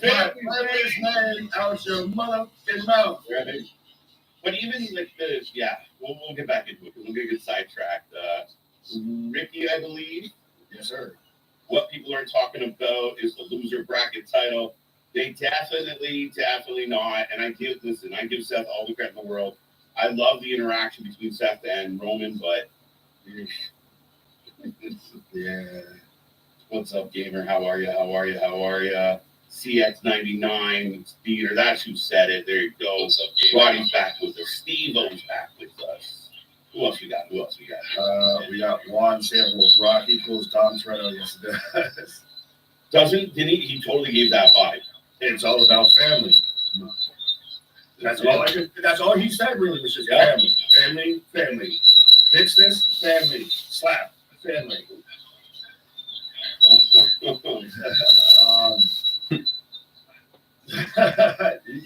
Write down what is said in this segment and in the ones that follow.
My favorite name out your motherfucking mouth. Right. But even like we'll get back into it because we're gonna get sidetracked. Ricky, I believe. Yes, sir. What people are talking about is the loser bracket title. They definitely not. And I give Seth all the credit in the world. I love the interaction between Seth and Roman, but yeah. What's up, gamer? How are you? CX99 Theater. That's who said it. There you go. What's up, gamer? Roddy's back with us. Steve-O's back with us. Who else we got? We got Juan Samples. Rock equals Tom Toretto. Yes, it does. Didn't he? He totally gave that vibe. It's all about family. That's all he said, really, was just family. Fix this, family. Slap, family.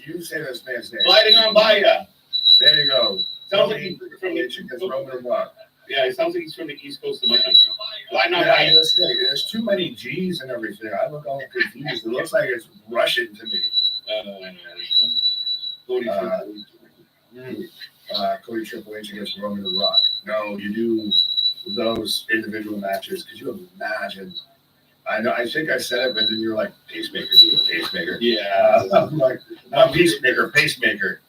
You say this man's name. Gliding on by ya. There you go. Sounds like he's from Roman Rock. Yeah, it sounds like he's from the East Coast of my country. Gliding on by ya. There's too many G's and everything. I look all confused. It looks like it's Russian to me. Cody Triple H against Roman The Rock. No, you do those individual matches. Could you imagine? I think I said it, but then you're like, pacemaker. Yeah. I'm like, not peacemaker, pacemaker.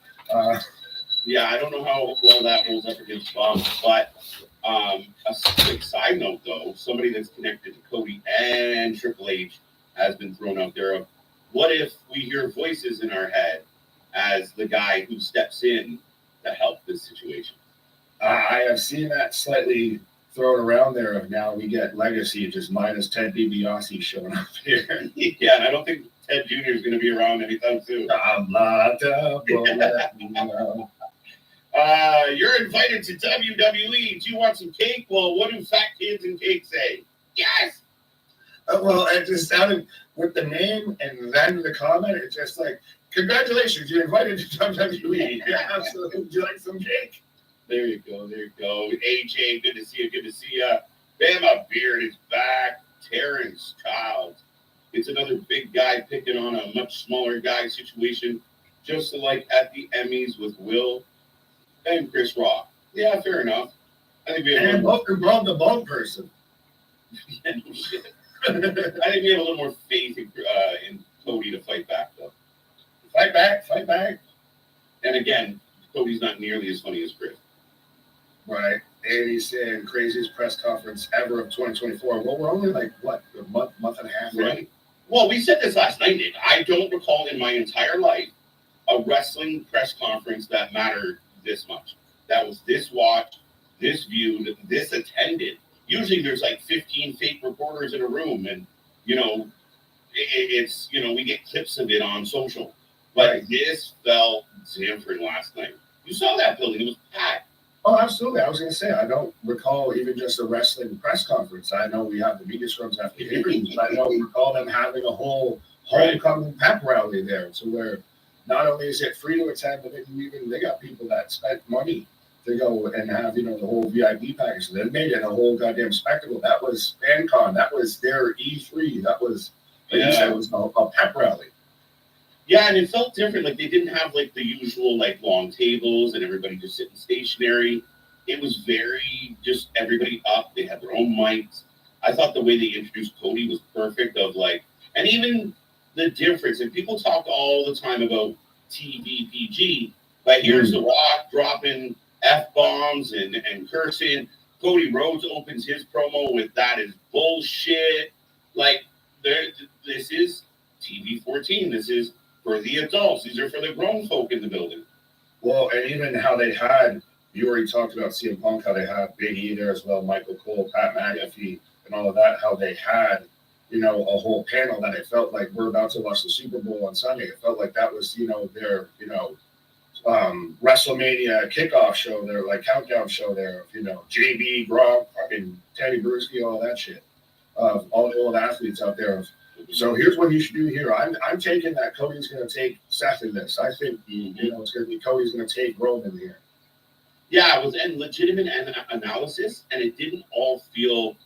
Yeah, I don't know how well that holds up against Bob, but a quick side note, though, somebody that's connected to Cody and Triple H has been thrown out there of, what if we hear voices in our head as the guy who steps in to help this situation? I have seen that slightly thrown around there of now we get Legacy just minus Ted DiBiase showing up here. Yeah, and I don't think Ted Jr. is going to be around anytime soon. I'm locked up. You're invited to WWE. Do you want some cake? Well, what do fat kids and cake say? Yes. Well, it just sounded with the name and then the comment. It's just like, congratulations, you're invited to WWE. Yeah, so would you like some cake? There you go. AJ, good to see you. Bama Beard is back. Terrence Childs. It's another big guy picking on a much smaller guy situation, just like at the Emmys with Will and Chris Rock. Yeah, fair enough. I think we have the bald person. I think we have a little more faith in Cody to fight back, though. Fight back. And again, Cody's not nearly as funny as Chris. Right. And he's saying craziest press conference ever of 2024. Well, we're only like, what, a month and a half, right? Well, we said this last night, Nick. I don't recall in my entire life a wrestling press conference that mattered this much. That was this watched, this viewed, this attended. Usually there's like 15 fake reporters in a room, and, it's, we get clips of it on social. But this felt different last night. You saw that building. It was packed. Oh, absolutely. I was going to say, I don't recall even just a wrestling press conference. I know we have the media scrums after pay-per-views, but I don't recall them having a whole homecoming pep rally there. So where not only is it free to attend, but they got people that spent money to go and have, the whole VIP package. So they made it a whole goddamn spectacle. That was FanCon. That was their E3. That was, like you said, it was a pep rally. Yeah, and it felt different. Like, they didn't have, like, the usual, like, long tables and everybody just sitting stationary. It was very just everybody up. They had their own mics. I thought the way they introduced Cody was perfect of, like, and even the difference. And people talk all the time about TVPG, but here's The Rock dropping F-bombs and cursing. Cody Rhodes opens his promo with "that is bullshit." Like, this is TV-14. This is for the adults. These are for the grown folk in the building. Well, and even how they had, you already talked about CM Punk, how they had Big E there as well, Michael Cole, Pat McAfee, and all of that, how they had, a whole panel that it felt like we're about to watch the Super Bowl on Sunday. It felt like that was, their, WrestleMania kickoff show, their, like, countdown show there, JB, Gronk, fucking Teddy Bruschi, all that shit. All the old athletes out there. So here's what you should do here. I'm taking that Cody's going to take Seth in this. I think, it's going to be Cody's going to take Roman here. Yeah, it was legitimate analysis, and it didn't all feel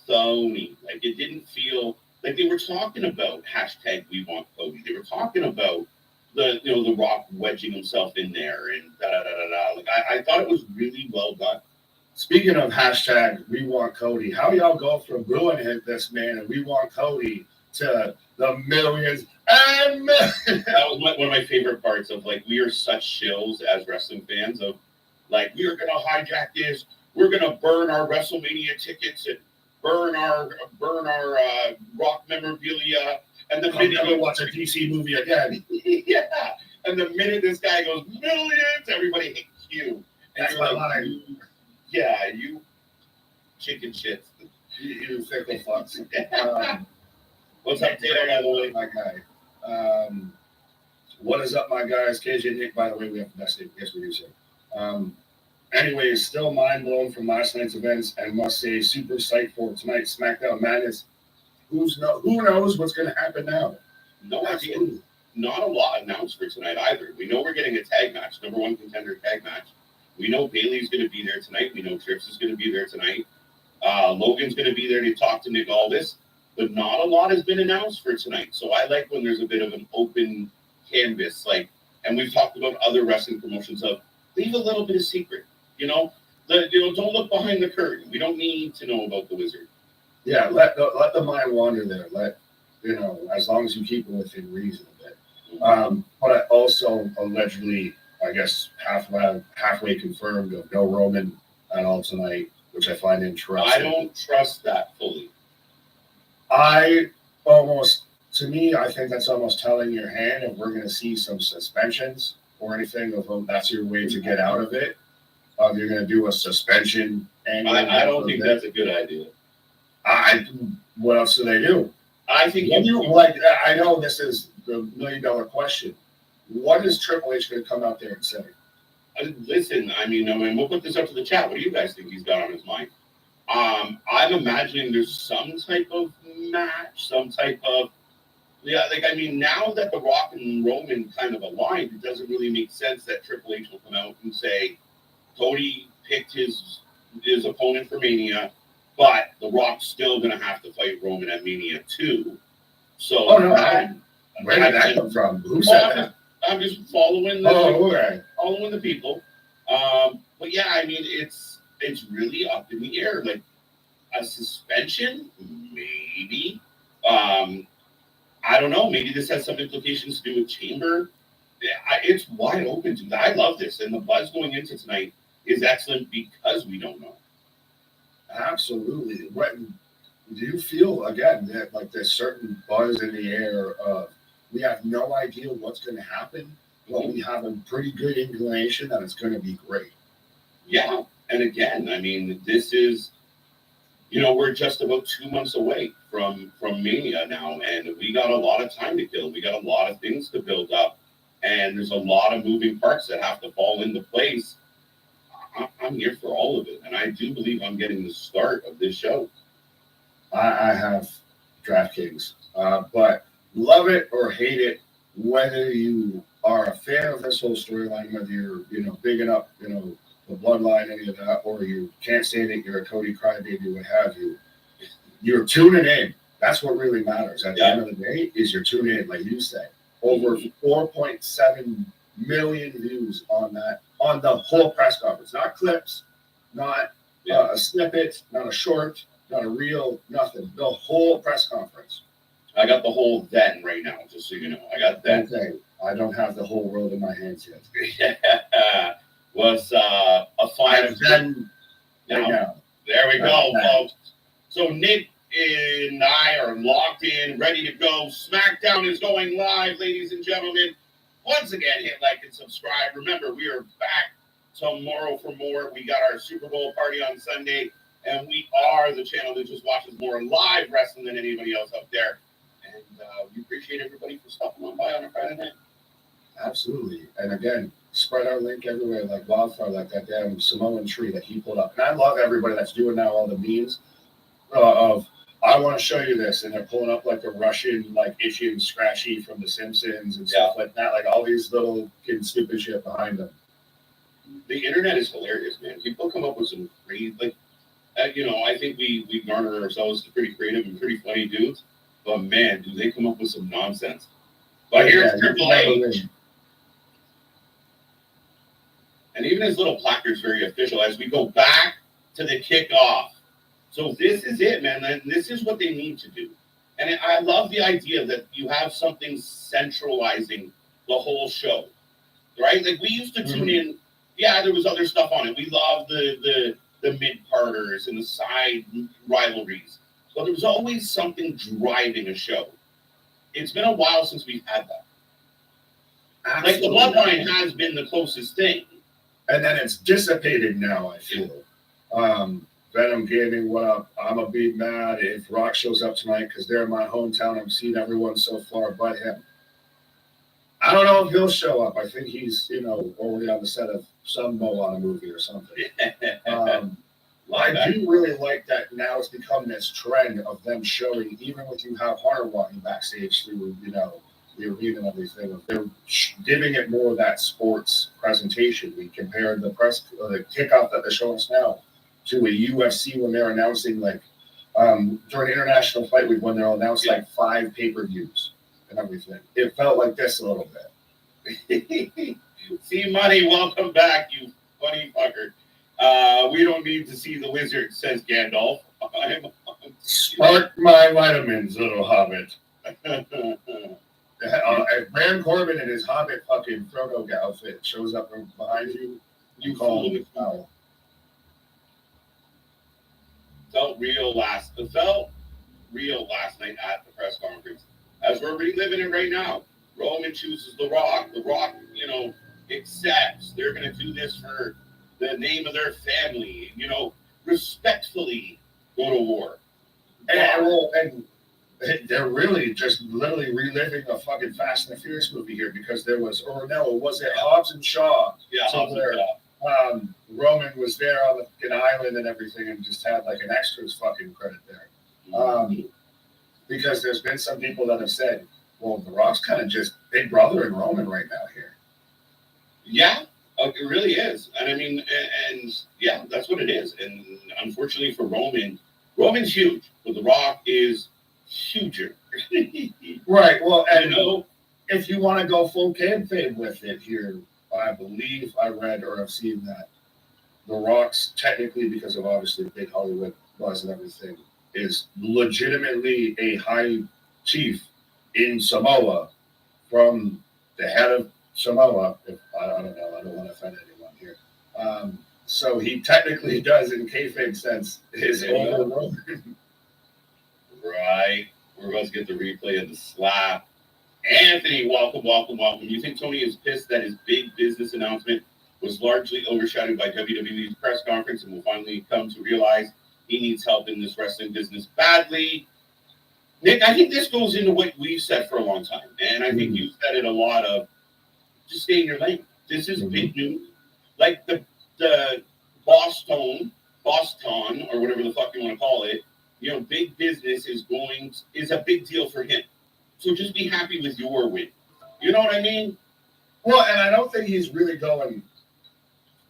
phony. Like, it didn't feel Like they were talking about hashtag We Want Cody. They were talking about the Rock wedging himself in there and da da da da da. Like I thought it was really well done. Speaking of hashtag We Want Cody, how y'all go from Bruin hit this man and We Want Cody to the millions and millions? That was one of my favorite parts of like we are such shills as wrestling fans of like we are gonna hijack this. We're gonna burn our WrestleMania tickets and burn our Rock memorabilia. And the I'm minute gonna watch a DC movie again. yeah, and the minute this guy goes millions, everybody hates you. And That's you're my like, line. yeah, you chicken shits. You fickle fucks. What's up, Taylor? My guy. What is up, my guys? KJ Nick, by the way, we have the best name. Yes, we do so. Anyways, still mind blown from last night's events and must say super psyched for tonight's SmackDown Madness. Who knows what's going to happen now? No idea. Not a lot announced for tonight either. We know we're getting a tag match, number one contender tag match. We know Bailey's going to be there tonight. We know Trips is going to be there tonight. Logan's going to be there to talk to Nick Aldis. But not a lot has been announced for tonight. So I like when there's a bit of an open canvas. And we've talked about other wrestling promotions of leave a little bit of secret. Don't look behind the curtain. We don't need to know about the Wizard. Yeah, let the mind wander there. As long as you keep it within reason a bit. But I also allegedly, I guess, halfway confirmed of no Roman at all tonight, which I find interesting. I don't trust that fully. I think that's almost telling your hand if we're going to see some suspensions or anything of that's your way to get out of it. You're going to do a suspension. I don't think that's a good idea. What else do they do? I think I know this is the $1 million question. What is Triple H going to come out there and say? Listen, we'll put this up to the chat. What do you guys think he's got on his mind? I'm imagining there's some type of match, some type of now that The Rock and Roman kind of aligned, it doesn't really make sense that Triple H will come out and say Cody picked his opponent for Mania, but The Rock's still going to have to fight Roman at Mania 2. So, where did that come from? Who said that? I'm just following following the people. But yeah, it's really up in the air. Like a suspension, maybe. I don't know. Maybe this has some implications to do with Chamber. It's wide open to me. I love this, and the buzz going into tonight is excellent because we don't know. Absolutely. What do you feel again that there's certain buzz in the air of we have no idea what's going to happen, but we have a pretty good inclination that it's going to be great. Yeah, and again, this is, we're just about 2 months away from Mania now, and we got a lot of time to kill. We got a lot of things to build up, and there's a lot of moving parts that have to fall into place. I'm here for all of it, and I do believe I'm getting the start of this show. I have DraftKings, but love it or hate it, whether you are a fan of this whole storyline, whether you're bigging up the bloodline, any of that, or you can't stand it, you're a Cody crybaby, what have you, you're tuning in. That's what really matters at the end of the day is you're tuning in, like you said. Over 4.7 million views on the whole press conference, not clips, not a snippet, not a short, not a reel, nothing. The whole press conference. I got the whole then right now, just so you know. I got that. Okay, I don't have the whole world in my hands yet. Was a fine then right now. There we go, folks. So Nick and I are locked in, ready to go. SmackDown is going live, ladies and gentlemen. Once again, hit like and subscribe. Remember, we are back tomorrow for more. We got our Super Bowl party on Sunday, and we are the channel that just watches more live wrestling than anybody else out there. And we appreciate everybody for stopping on by on a Friday night. Absolutely. And again, spread our link everywhere like wildfire, like that damn Samoan tree that he pulled up. And I love everybody that's doing now all the memes of, I want to show you this. And they're pulling up like a Russian, like Itchy and Scratchy from The Simpsons and stuff like that. Like all these little kids stupid shit behind them. The internet is hilarious, man. People come up with some crazy, I think we garner ourselves to pretty creative and pretty funny dudes. But man, do they come up with some nonsense. But here's Yeah, Triple H. And even his little placard's very official as we go back to the kickoff. So this is it, man. And this is what they need to do. And I love the idea that you have something centralizing the whole show, right? Like we used to tune in. Yeah, there was other stuff on it. We loved the mid-parters and the side rivalries. But there was always something driving a show. It's been a while since we've had that. Absolutely. Like the Bloodline has been the closest thing. And then it's dissipated now, I feel. Venom Gaming, what up? I'm going to be mad if Rock shows up tonight because they're in my hometown. I'm seeing everyone so far but him. I don't know if he'll show up. I think he's, already on the set of some Moana movie or something. I do really like that now it's become this trend of them showing, even with you have Hunter walking backstage through, the arena and everything. They're giving it more of that sports presentation. We compared the the kickoff that they're showing us now to a UFC when they're announcing during International Fight Week when they'll announce 5 pay-per-views and everything. It felt like this a little bit. See, Money, welcome back, you funny fucker. We don't need to see the wizard, says Gandalf. Spark my vitamins, little hobbit. Baron Corbin in his Hobbit fucking Frodo outfit shows up from behind you. You call him foul. Felt real last night at the press conference. As we're reliving it right now, Roman chooses The Rock. The Rock, accepts they're going to do this for the name of their family. Respectfully go to war. And they're really just literally reliving a fucking Fast and the Furious movie here because there was, was it Hobbs and Shaw? Yeah, Hobbs and Shaw. Roman was there on the island and everything and just had an extras fucking credit there. Because there's been some people that have said, well, The Rock's kind of just Big Brother and Roman right now here. Yeah, it really is. And I mean, yeah, that's what it is. And unfortunately for Roman's huge, but The Rock is huger. Right. Well, and if you want to go full kayfabe with it here, I believe I read or I've seen that The Rock's technically, because of obviously big Hollywood buzz and everything, is legitimately a high chief in Samoa from the head of Samoa. I don't know. I don't want to offend anyone here. So he technically does, in kayfabe sense, his own Roman. Right. We're about to get the replay of the slap. Anthony, welcome. You think Tony is pissed that his big business announcement was largely overshadowed by WWE's press conference and will finally come to realize he needs help in this wrestling business badly? Nick, I think this goes into what we've said for a long time. And I think you said it a lot of just stay in your lane. This is big news. Like the Boston, or whatever the fuck you want to call it, big business is a big deal for him. So just be happy with your win. You know what I mean? Well, and I don't think he's really going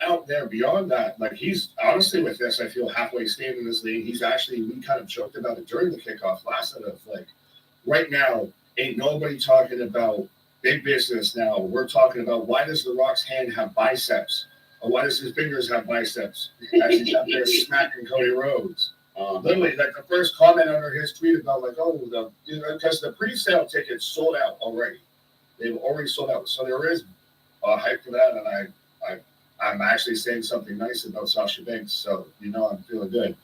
out there beyond that. He's honestly with this, I feel halfway staying in this league. He's actually, we kind of joked about it during the kickoff last night of right now, ain't nobody talking about big business now. We're talking about why does The Rock's hand have biceps? Or why does his fingers have biceps? As he's out there smacking Cody Rhodes. Literally, the first comment under his tweet about because the pre-sale tickets sold out already. They've already sold out. So there is a hype for that, and I'm actually saying something nice about Sasha Banks, so I'm feeling good.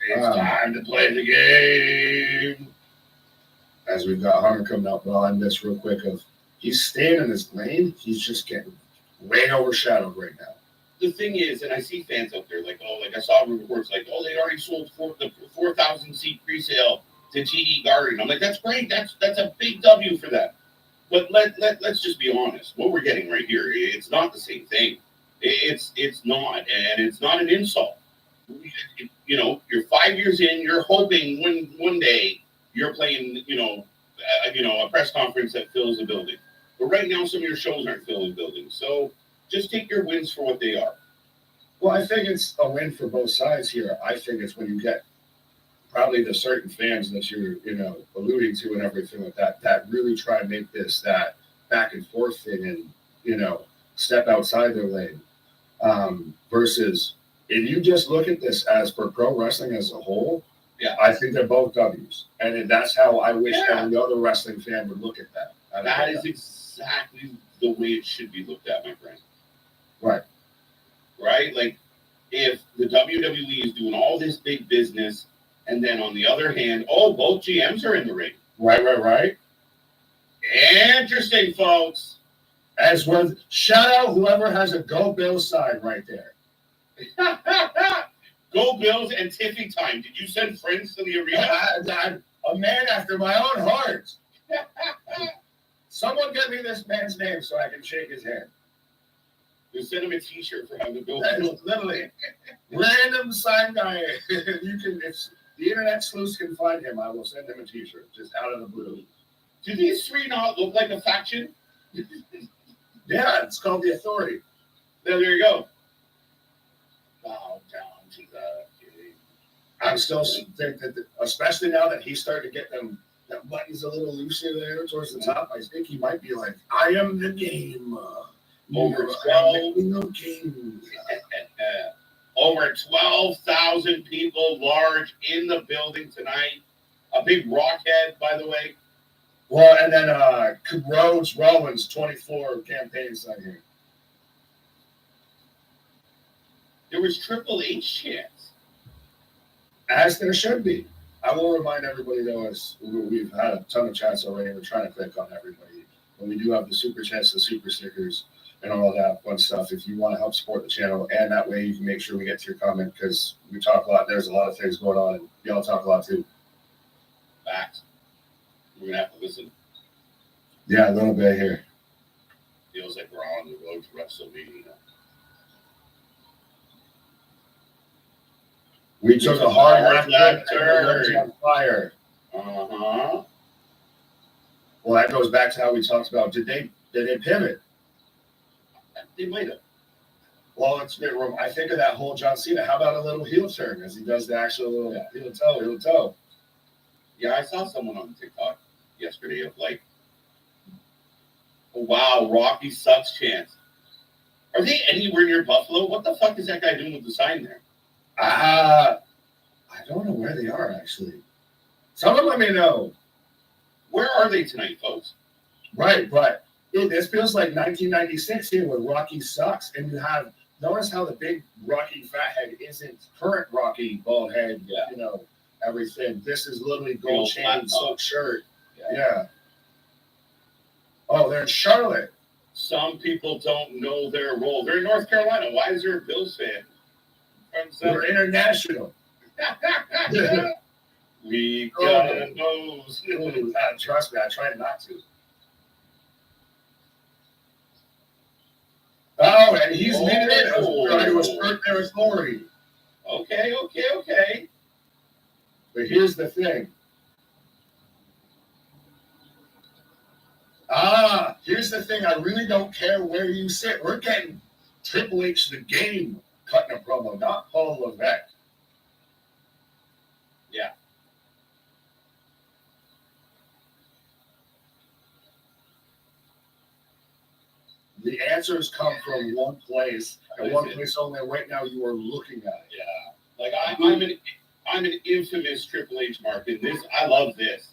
It's time to play the game. As we've got Hunter coming up, but I'll end this real quick he's staying in his lane. He's just getting way overshadowed right now. The thing is, and I see fans out there I saw reports they already sold the 4,000 seat pre-sale to TD Garden. I'm like, that's great. That's a big W for them. But let's just be honest. What we're getting right here, it's not the same thing. It's not, and it's not an insult. You're 5 years in. You're hoping one day you're playing, a press conference that fills a building. But right now, some of your shows aren't filling buildings. So just take your wins for what they are. Well, I think it's a win for both sides here. I think it's when you get probably the certain fans that you're, alluding to and everything like that, that really try and make this that back and forth thing and, step outside their lane. Versus if you just look at this as for pro wrestling as a whole, Yeah. I think they're both W's. And that's how I wish Yeah. every other wrestling fan would look at that. That is exactly the way it should be looked at, my friend. Right. Right? Like, if the WWE is doing all this big business, and then on the other hand, both GMs are in the ring. Right. Interesting, folks. As well, shout out whoever has a Go Bills sign right there. Go Bills and Tiffy time. Did you send friends to the arena? A man after my own heart. Someone get me this man's name so I can shake his hand. You send him a T-shirt for having to go. Literally, random sign guy. If the internet sleuths can find him, I will send him a T-shirt just out of the blue. Do these three not look like a faction? Yeah, it's called the Authority. There you go. Bow down to the king. I still think that, especially now that he's starting to get them, that button's a little looser there towards the top. I think he might be like, "I am the game." Over 12,000 people large in the building tonight. A big rockhead, by the way. Well, and then Rhodes Rollins 24 campaigns on here. There was Triple H chants. As there should be. I will remind everybody, though, as we've had a ton of chats already, we're trying to click on everybody. But we do have the super chats, the super stickers, and all that fun stuff. If you want to help support the channel, and that way you can make sure we get to your comment, because we talk a lot. There's a lot of things going on, and y'all talk a lot too. Facts. We're going to have to listen. Yeah, a little bit here. Feels like we're on the road to WrestleMania. We took a hard left turn on fire. Uh-huh. Well, that goes back to how we talked about, did they pivot? They might have. Well, I think of that whole John Cena. How about a little heel turn as he does the actual heel toe? Yeah, I saw someone on TikTok yesterday of like, oh, wow, Rocky sucks chance. Are they anywhere near Buffalo? What the fuck is that guy doing with the sign there? I don't know where they are, actually. Someone let me know. Where are they tonight, folks? Right, but this feels like 1996 here where Rocky sucks, and you notice how the big Rocky fat head isn't current Rocky bald head, everything. This is literally gold chain, silk shirt. Yeah. Oh, they're in Charlotte. Some people don't know their role. They're in North Carolina. Why is there a Bills fan? We're international. We got nose. Trust me, I tried not to. Oh, and he's leading it. It was hurt their authority. Okay. But here's the thing. Here's the thing. I really don't care where you sit. We're getting Triple H the Game cutting a promo, not Paul Levesque. Yeah. The answers come from one place and one place only. Right now, you are looking at it. Yeah. Like I'm an infamous Triple H mark, and this I love this.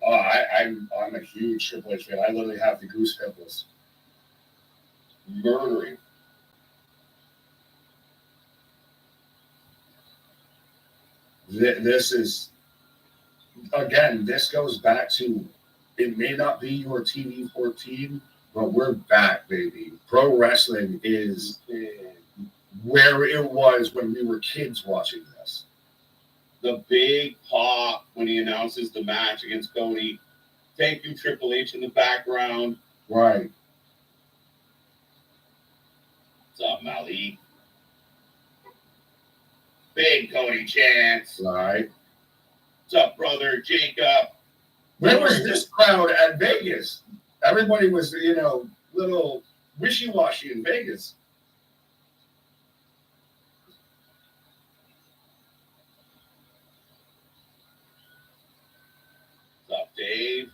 Oh, I'm a huge Triple H fan. I literally have the goose pimples. Murdering. This is, again, this goes back to, it may not be your TV 14, but we're back, baby. Pro wrestling is where it was when we were kids watching this. The big pop when he announces the match against Cody. Thank you, Triple H, in the background. Right. What's up, Malik? Big Cody chance. Right. What's up, brother? Jacob. Where was this crowd at Vegas? Everybody was, little wishy-washy in Vegas. Dave.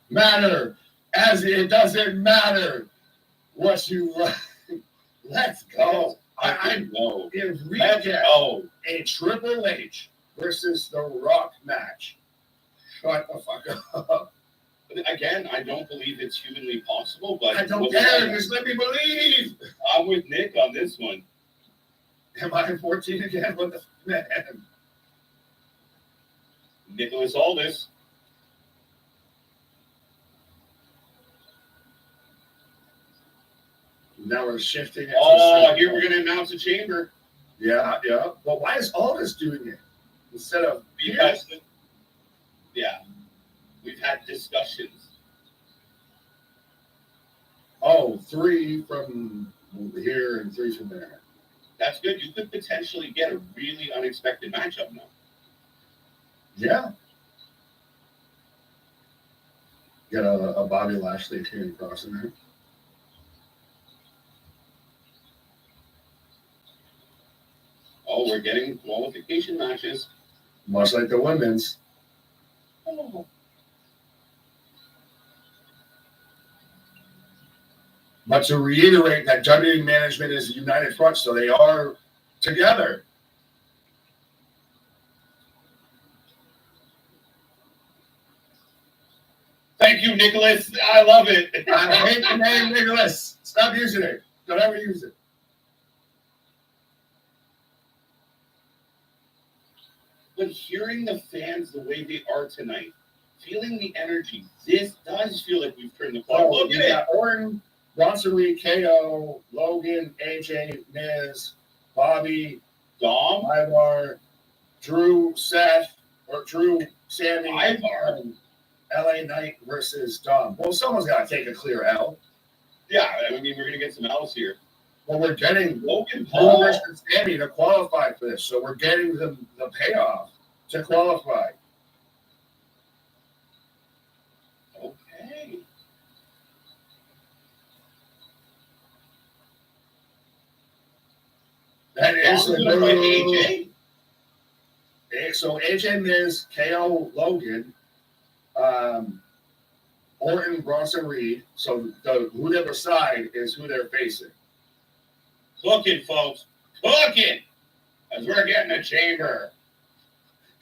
Matter as it doesn't matter what you like. Let's go. I know. if we Let's get go. a Triple H versus The Rock match, shut the fuck up. Again, I don't believe it's humanly possible, but I don't care. Just let me believe. I'm with Nick on this one. Am I 14 again? What the man? Nicholas Aldis. Now we're shifting. It to Oh, here we're going to announce a chamber. Yeah, yeah. But why is Aldis doing it instead of Because, yeah, we've had discussions. Oh, 3 from here and 3 from there. That's good. You could potentially get a really unexpected matchup now. Yeah. Get a Bobby Lashley Karrion Kross in there. Oh, we're getting qualification matches. Much like the women's. Oh. But to reiterate that WWE management is a united front, so they are together. Thank you, Nicholas. I love it. I hate the name Nicholas. Stop using it. Don't ever use it. But hearing the fans the way they are tonight, feeling the energy, this does feel like we've turned the clock. Look at it. Orton, Bronson Reed, KO, Logan, AJ, Miz, Bobby, Dom, Ivar, Drew, Seth, or Drew, Sammy, Ivar. LA Knight versus Dom. Well, someone's got to take a clear L. Yeah, I mean, we're going to get some L's here. Well, we're getting Logan Drew Paul. versus Sammy to qualify for this, so we're getting the payoff to qualify. Okay. That is Dom's the gonna fight new. AJ. So AJ Miz, KO Logan, Orton, Bronson Reed. So whoever side is who they're facing. Cooking, folks. Cooking. As we're getting a chamber.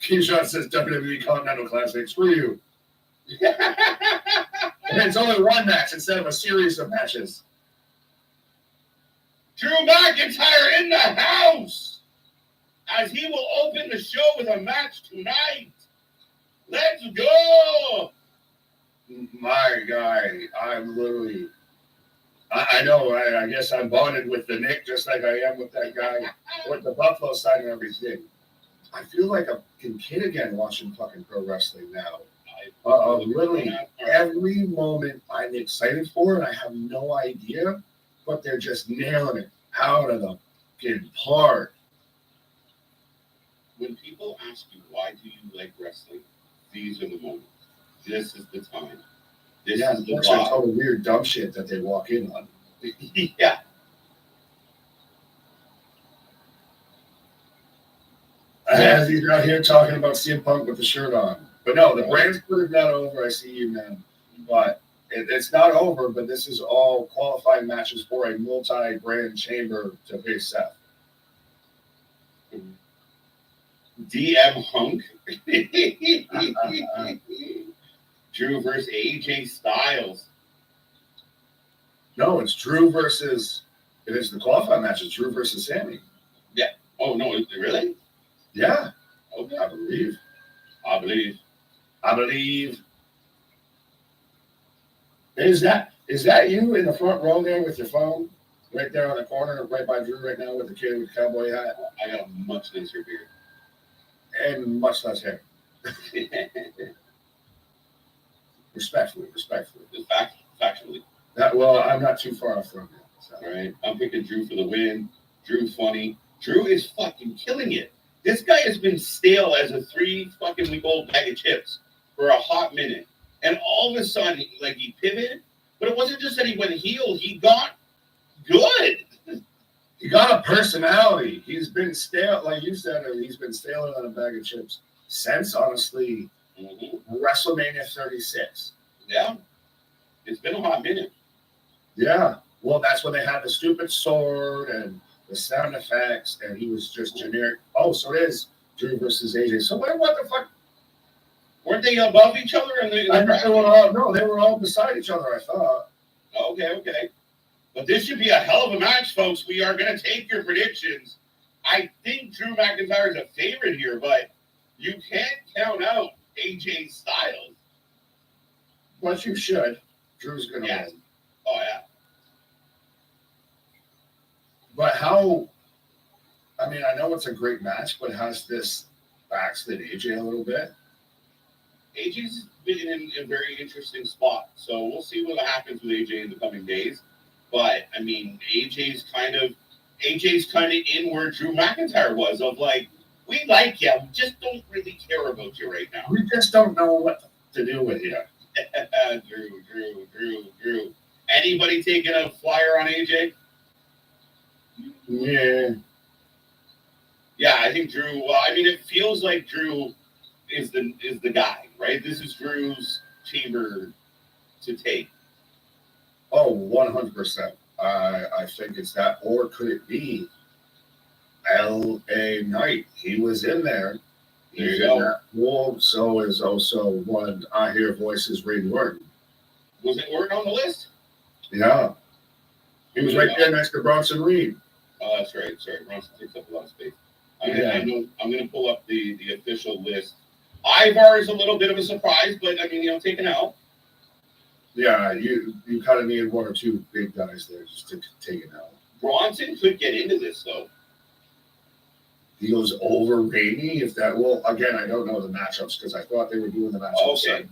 Keyshawn says WWE Continental Classic. Screw you. And it's only one match instead of a series of matches. Drew McIntyre in the house. As he will open the show with a match tonight. Let's go. My guy, I'm literally. I know. I guess I'm bonded with the Nick just like I am with that guy with the Buffalo side and everything. I feel like a kid again watching fucking pro wrestling now. Literally every moment I'm excited for, and I have no idea, but they're just nailing it out of the fucking park. When people ask you, why do you like wrestling? These are the moments. This is the time. This is the unfortunately, vibe. all the weird dumb shit that they walk in on. Yeah. As he's out here talking about CM Punk with the shirt on. But no, the brand's putting that over. I see you, man. But it's not over, but this is all qualifying matches for a multi-brand chamber to face Seth. DM Hunk. Drew versus AJ Styles. No, it's Drew versus. It is the qualifying match. It's Drew versus Sammy. Oh, no, is it really? Yeah, Okay. I believe. I believe. Is that you in the front row there with your phone? Right there on the corner, right by Drew right now with the kid with the cowboy hat I got a much nicer beard. and much less hair. Respectfully. Factually. Well, I'm not too far off from you. So. All right. I'm picking Drew for the win. Drew funny. Drew is fucking killing it. This guy has been stale as a 3-week-old bag of chips for a hot minute. And all of a sudden, he pivoted. But it wasn't just that he went heel. He got good. He got a personality. He's been stale, like you said, he's been stale on a bag of chips since, honestly, WrestleMania 36. Yeah, it's been a hot minute. Yeah. Well, that's when they had the stupid sword and the sound effects, and he was just generic. Oh, so it is Drew versus AJ. So what the fuck? Weren't they above each other? In the They were all beside each other, I thought. Okay. But this should be a hell of a match, folks. We are going to take your predictions. I think Drew McIntyre is a favorite here, but you can't count out AJ Styles. But you should. Drew's going to win. Oh, yeah. But how? I mean, I know it's a great match, but has this backslid AJ a little bit? AJ's been in a very interesting spot, so we'll see what happens with AJ in the coming days. But I mean, AJ's kind of in where Drew McIntyre was, of like, we like you, we just don't really care about you right now. We just don't know what to do with you. Drew. Anybody taking a flyer on AJ? Yeah, I think Drew. Well, I mean, it feels like Drew is the guy, right? This is Drew's chamber to take. Oh, 100%. I think it's that, or could it be LA Knight? He was in there. There you go. Well, so is also one I Hear Voices, Randy Orton. Was it Orton on the list? Yeah. He was right there next to Bronson Reed. Oh, that's right. Sorry, Bronson takes up a lot of space. I'm going to pull up the official list. Ivar is a little bit of a surprise, but I mean, taken out. Yeah, you kind of need one or two big guys there just to take it out. Bronson could get into this, though. He goes over Rainey if that. Well, again, I don't know the matchups because I thought they were doing the matchups. Okay.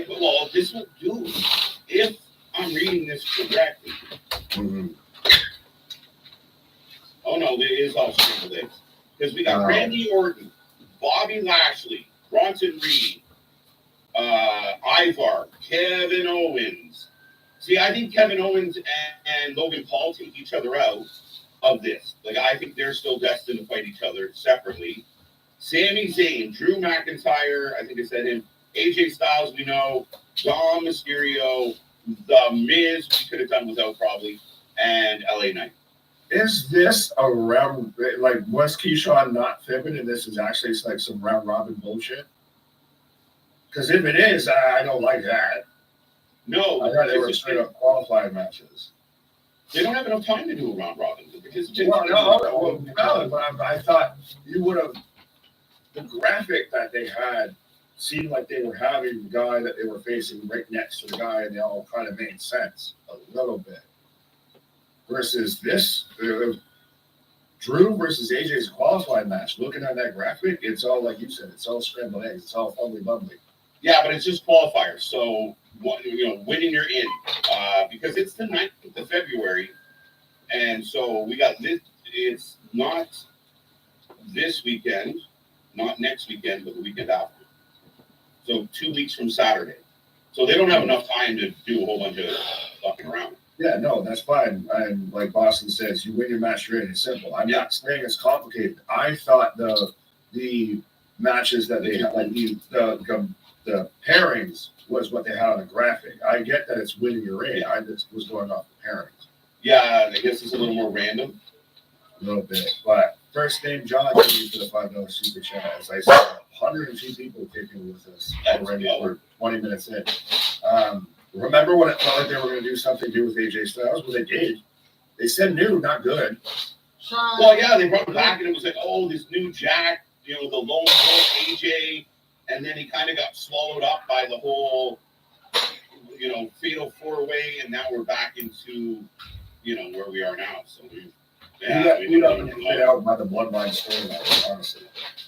Well, this will do. If I'm reading this correctly. Mm-hmm. Oh, no, it is all scrambled eggs. Because we got Randy Orton, Bobby Lashley, Bronson Reed, Ivar, Kevin Owens. See, I think Kevin Owens and Logan Paul take each other out of this. Like, I think they're still destined to fight each other separately. Sami Zayn, Drew McIntyre, I think I said him, AJ Styles, we know, Dom Mysterio, The Miz, we could have done without probably, and LA Knight. Is this a round, like, was Keyshawn not fibbing and this is actually like some round robin bullshit? Because if it is, I don't like that. No. I thought they were straight up qualified matches. They don't have enough time to do a round robin. But I thought you would have, the graphic that they had seemed like they were having the guy that they were facing right next to the guy, and they all kind of made sense a little bit. Versus this, Drew versus AJ's qualified match. Looking at that graphic, it's all like you said. It's all scrambled eggs. It's all fumbly bumbly. Yeah, but it's just qualifiers. So winning you're in because it's the 9th of February, and so we got this. It's not this weekend, not next weekend, but the weekend after. So 2 weeks from Saturday. So they don't have enough time to do a whole bunch of fucking around. Yeah, no, that's fine. And like Boston says, you win your match, you're in. It's simple. I'm not saying it's complicated. I thought the matches that they had, like the pairings, was what they had on the graphic. I get that it's winning your in. I just was going off the pairings. Yeah, I guess it's a little more random. A little bit. But first name John, thank you for the $5 super chat. As I said, 102 people kicking with us already. We're 20 minutes in. Remember when it felt like they were going to do something new with AJ Styles? Well, they did. They said new, not good. Well, yeah, they brought him back, and it was like, oh, this new Jack, the lone wolf AJ, and then he kind of got swallowed up by the whole, fatal four-way, and now we're back into, where we are now. So we don't get out by the bloodline storyline, honestly.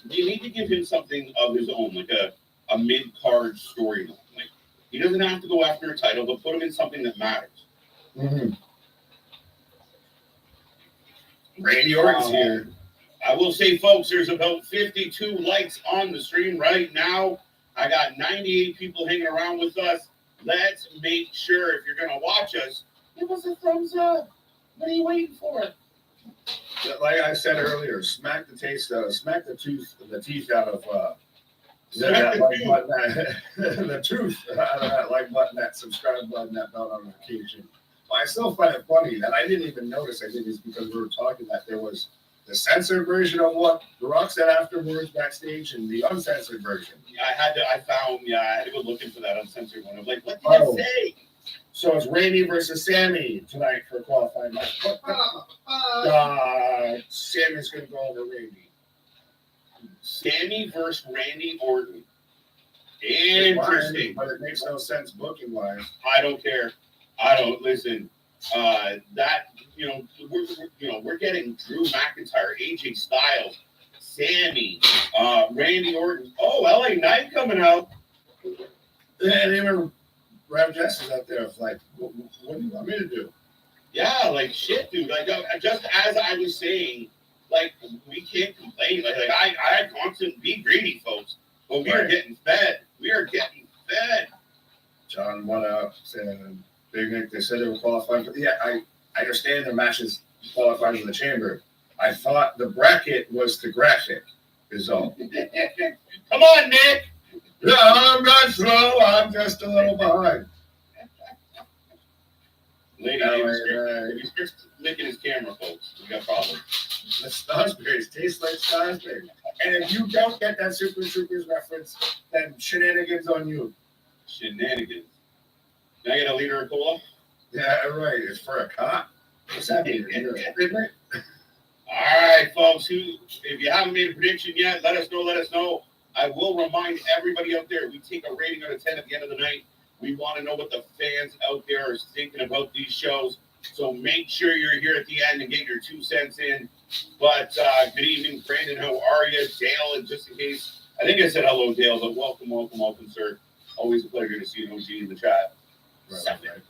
You need to give him something of his own, like a mid-card storyline. Like, he doesn't have to go after a title, but put him in something that matters. Mm-hmm. Randy Orton's here. I will say, folks, there's about 52 likes on the stream right now. I got 98 people hanging around with us. Let's make sure, if you're going to watch us, give us a thumbs up. What are you waiting for? Like I said earlier, smack the teeth out of Smack the tooth. the tooth out of that like button, that subscribe button, that bell notification. But I still find it funny that I didn't even notice. I think it's because we were talking that there was the censored version of what The Rock said afterwards backstage and the uncensored version. Yeah, I had to go looking for that uncensored one. I was like, what did Oh. it say? So it's Randy versus Sammy tonight for qualifying match. Sammy's gonna go over Randy. Sammy versus Randy Orton. Interesting. But it makes no sense booking wise. I don't care. I don't listen. That we're getting Drew McIntyre, AJ Styles, Sammy, Randy Orton. Oh, LA Knight coming out. And even Rev Jess is out there. It's like, what do you want me to do? Yeah, like shit, dude. Like just as I was saying, like we can't complain. Like I had constant be greedy, folks. But we are Right. getting fed. We are getting fed. John went up saying, Big Nick, they said they were qualifying. But yeah, I understand the matches qualifying in the chamber. I thought the bracket was the graphic, is all. Come on, Nick. Yeah, I'm not slow. I'm just a little behind. Lady, if he starts licking his camera, folks, we got problems. The Salisbury's taste like Salisbury. And if you don't get that Super Troopers reference, then shenanigans on you. Shenanigans. Can I get a liter of cola? Yeah, right. It's for a cop. What's happening here? All right, folks. If you haven't made a prediction yet, let us know. Let us know. I will remind everybody out there, we take a rating out of 10 at the end of the night. We want to know what the fans out there are thinking about these shows. So make sure you're here at the end and get your 2 cents in. But good evening, Brandon. How are you? Dale, and just in case, I think I said hello, Dale, but welcome, sir. Always a pleasure to see you, OG, in the chat. Right.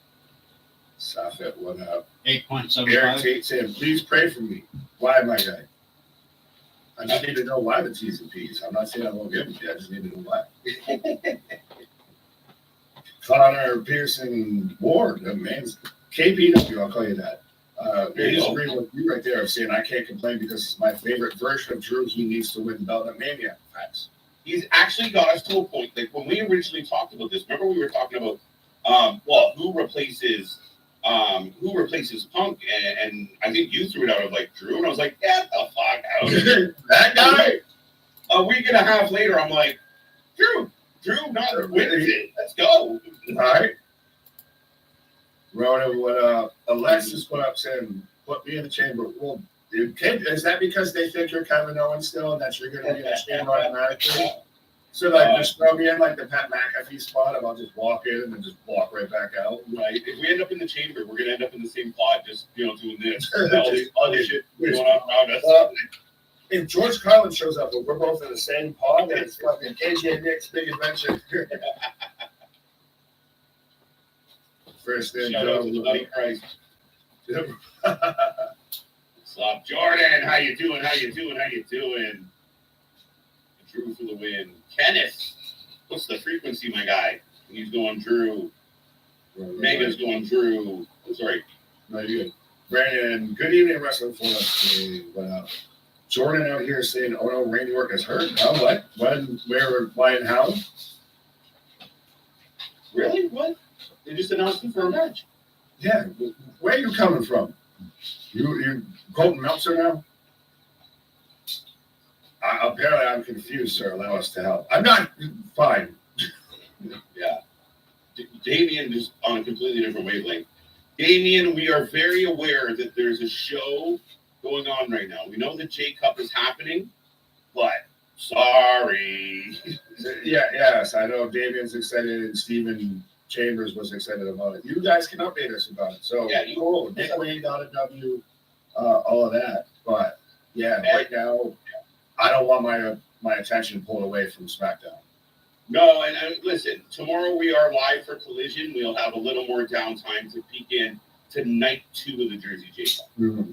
Safet, what up? 8.75. Eric Tate saying, please pray for me. Why, my guy? I just need to know why the T's and P's. I'm not saying I won't give them to you. I just need to know why. Connor Pearson Ward, the man's KPW, I'll call you that. He's agreeing with you right there of saying I can't complain because it's my favorite version of Drew. He needs to win Belt at Mania. Facts. He's actually got us to a point, like when we originally talked about this, remember we were talking about who replaces Punk, and I think you threw it out of like Drew, and I was like, get the fuck out. That guy? A week and a half later, I'm like, Drew not wins it. Let's go. All right. Rona, what Alexis put up saying, put me in the chamber. Well, is that because they think you're Kevin Owens still and that you're going to be in the chamber automatically? So, like, just throw me in like the Pat McAfee spot, and I'll just walk in and then just walk right back out. Right. If we end up in the chamber, we're going to end up in the same pod, just, doing this. all this shit going on around us. If George Carlin shows up, but we're both in the same pod, then it's fucking KJ Nick's Big Adventure. First in, Shout out to the Buddy Christ. Slop Jordan, how you doing? Drew for the win. Kenneth, what's the frequency, my guy? He's going Drew. Mega's going Drew. Oh, sorry. No, you're good. Brandon, good evening, wrestling for us. Jordan out here saying, oh no, Randy Orton is hurt. How, what? When, where, why, and how? Really? What? They just announced him for a match. Yeah, where are you coming from? You quoting Meltzer now? Apparently I'm confused, sir. Allow us to help. I'm not fine. Yeah. Damien is on a completely different wavelength. Damien, we are very aware that there's a show going on right now. We know the J Cup is happening, but sorry. Yes, I know Damien's excited and Steven Chambers was excited about it. You guys can update us about it. So, Yeah, cool. Nick Wayne got a W, all of that. But, yeah, right now, I don't want my attention pulled away from SmackDown. No, and listen, tomorrow we are live for Collision. We'll have a little more downtime to peek in to night 2 of the Jersey J Cup. Mm-hmm.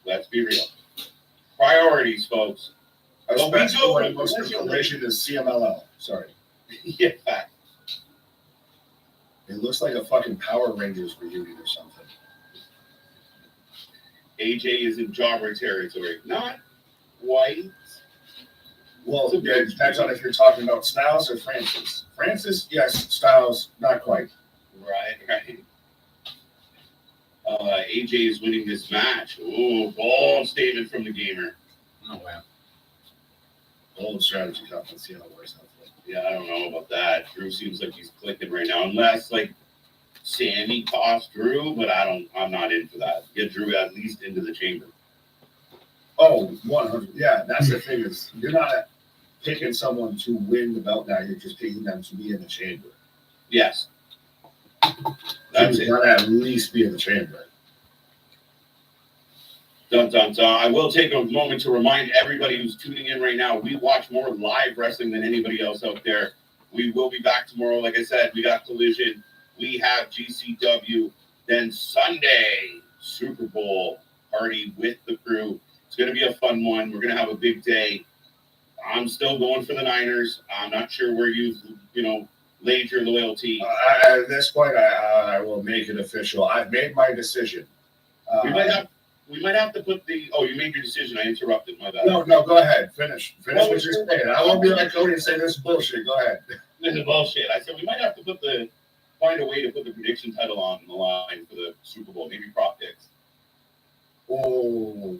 Let's be real. Priorities, folks. Especially when most of the information is CMLL. Sorry. Yeah, fact. It looks like a fucking Power Rangers reunion or something. AJ is in jobber territory. Not quite. Well, yeah, it depends on if you're talking about Styles or Francis. Francis, yes. Styles, not quite. Right. AJ is winning this match. Ooh, bold statement from the gamer. Oh wow. Old strategy cup. Let's see how it works out. Yeah, I don't know about that. Drew seems like he's clicking right now, unless like Sammy cost Drew, but I'm not in for that. Get Drew at least into the chamber. Oh, 100. Yeah, that's the thing is you're not picking someone to win the belt now. You're just picking them to be in the chamber. Yes. That's You've it. got to at least be in the chamber. Dun, dun, dun. I will take a moment to remind everybody who's tuning in right now, we watch more live wrestling than anybody else out there. We will be back tomorrow. Like I said, we got Collision. We have GCW. Then Sunday, Super Bowl party with the crew. It's going to be a fun one. We're going to have a big day. I'm still going for the Niners. I'm not sure where you've, laid your loyalty. At this point, I will make it official. I've made my decision. We might have to put the. Oh, you made your decision. I interrupted. My bad. No, go ahead. Finish Well, what you're saying. I won't be like Cody and say this is bullshit. Go ahead. This is bullshit. I said we might have to find a way to put the prediction title on the line for the Super Bowl. Maybe prop picks. Oh,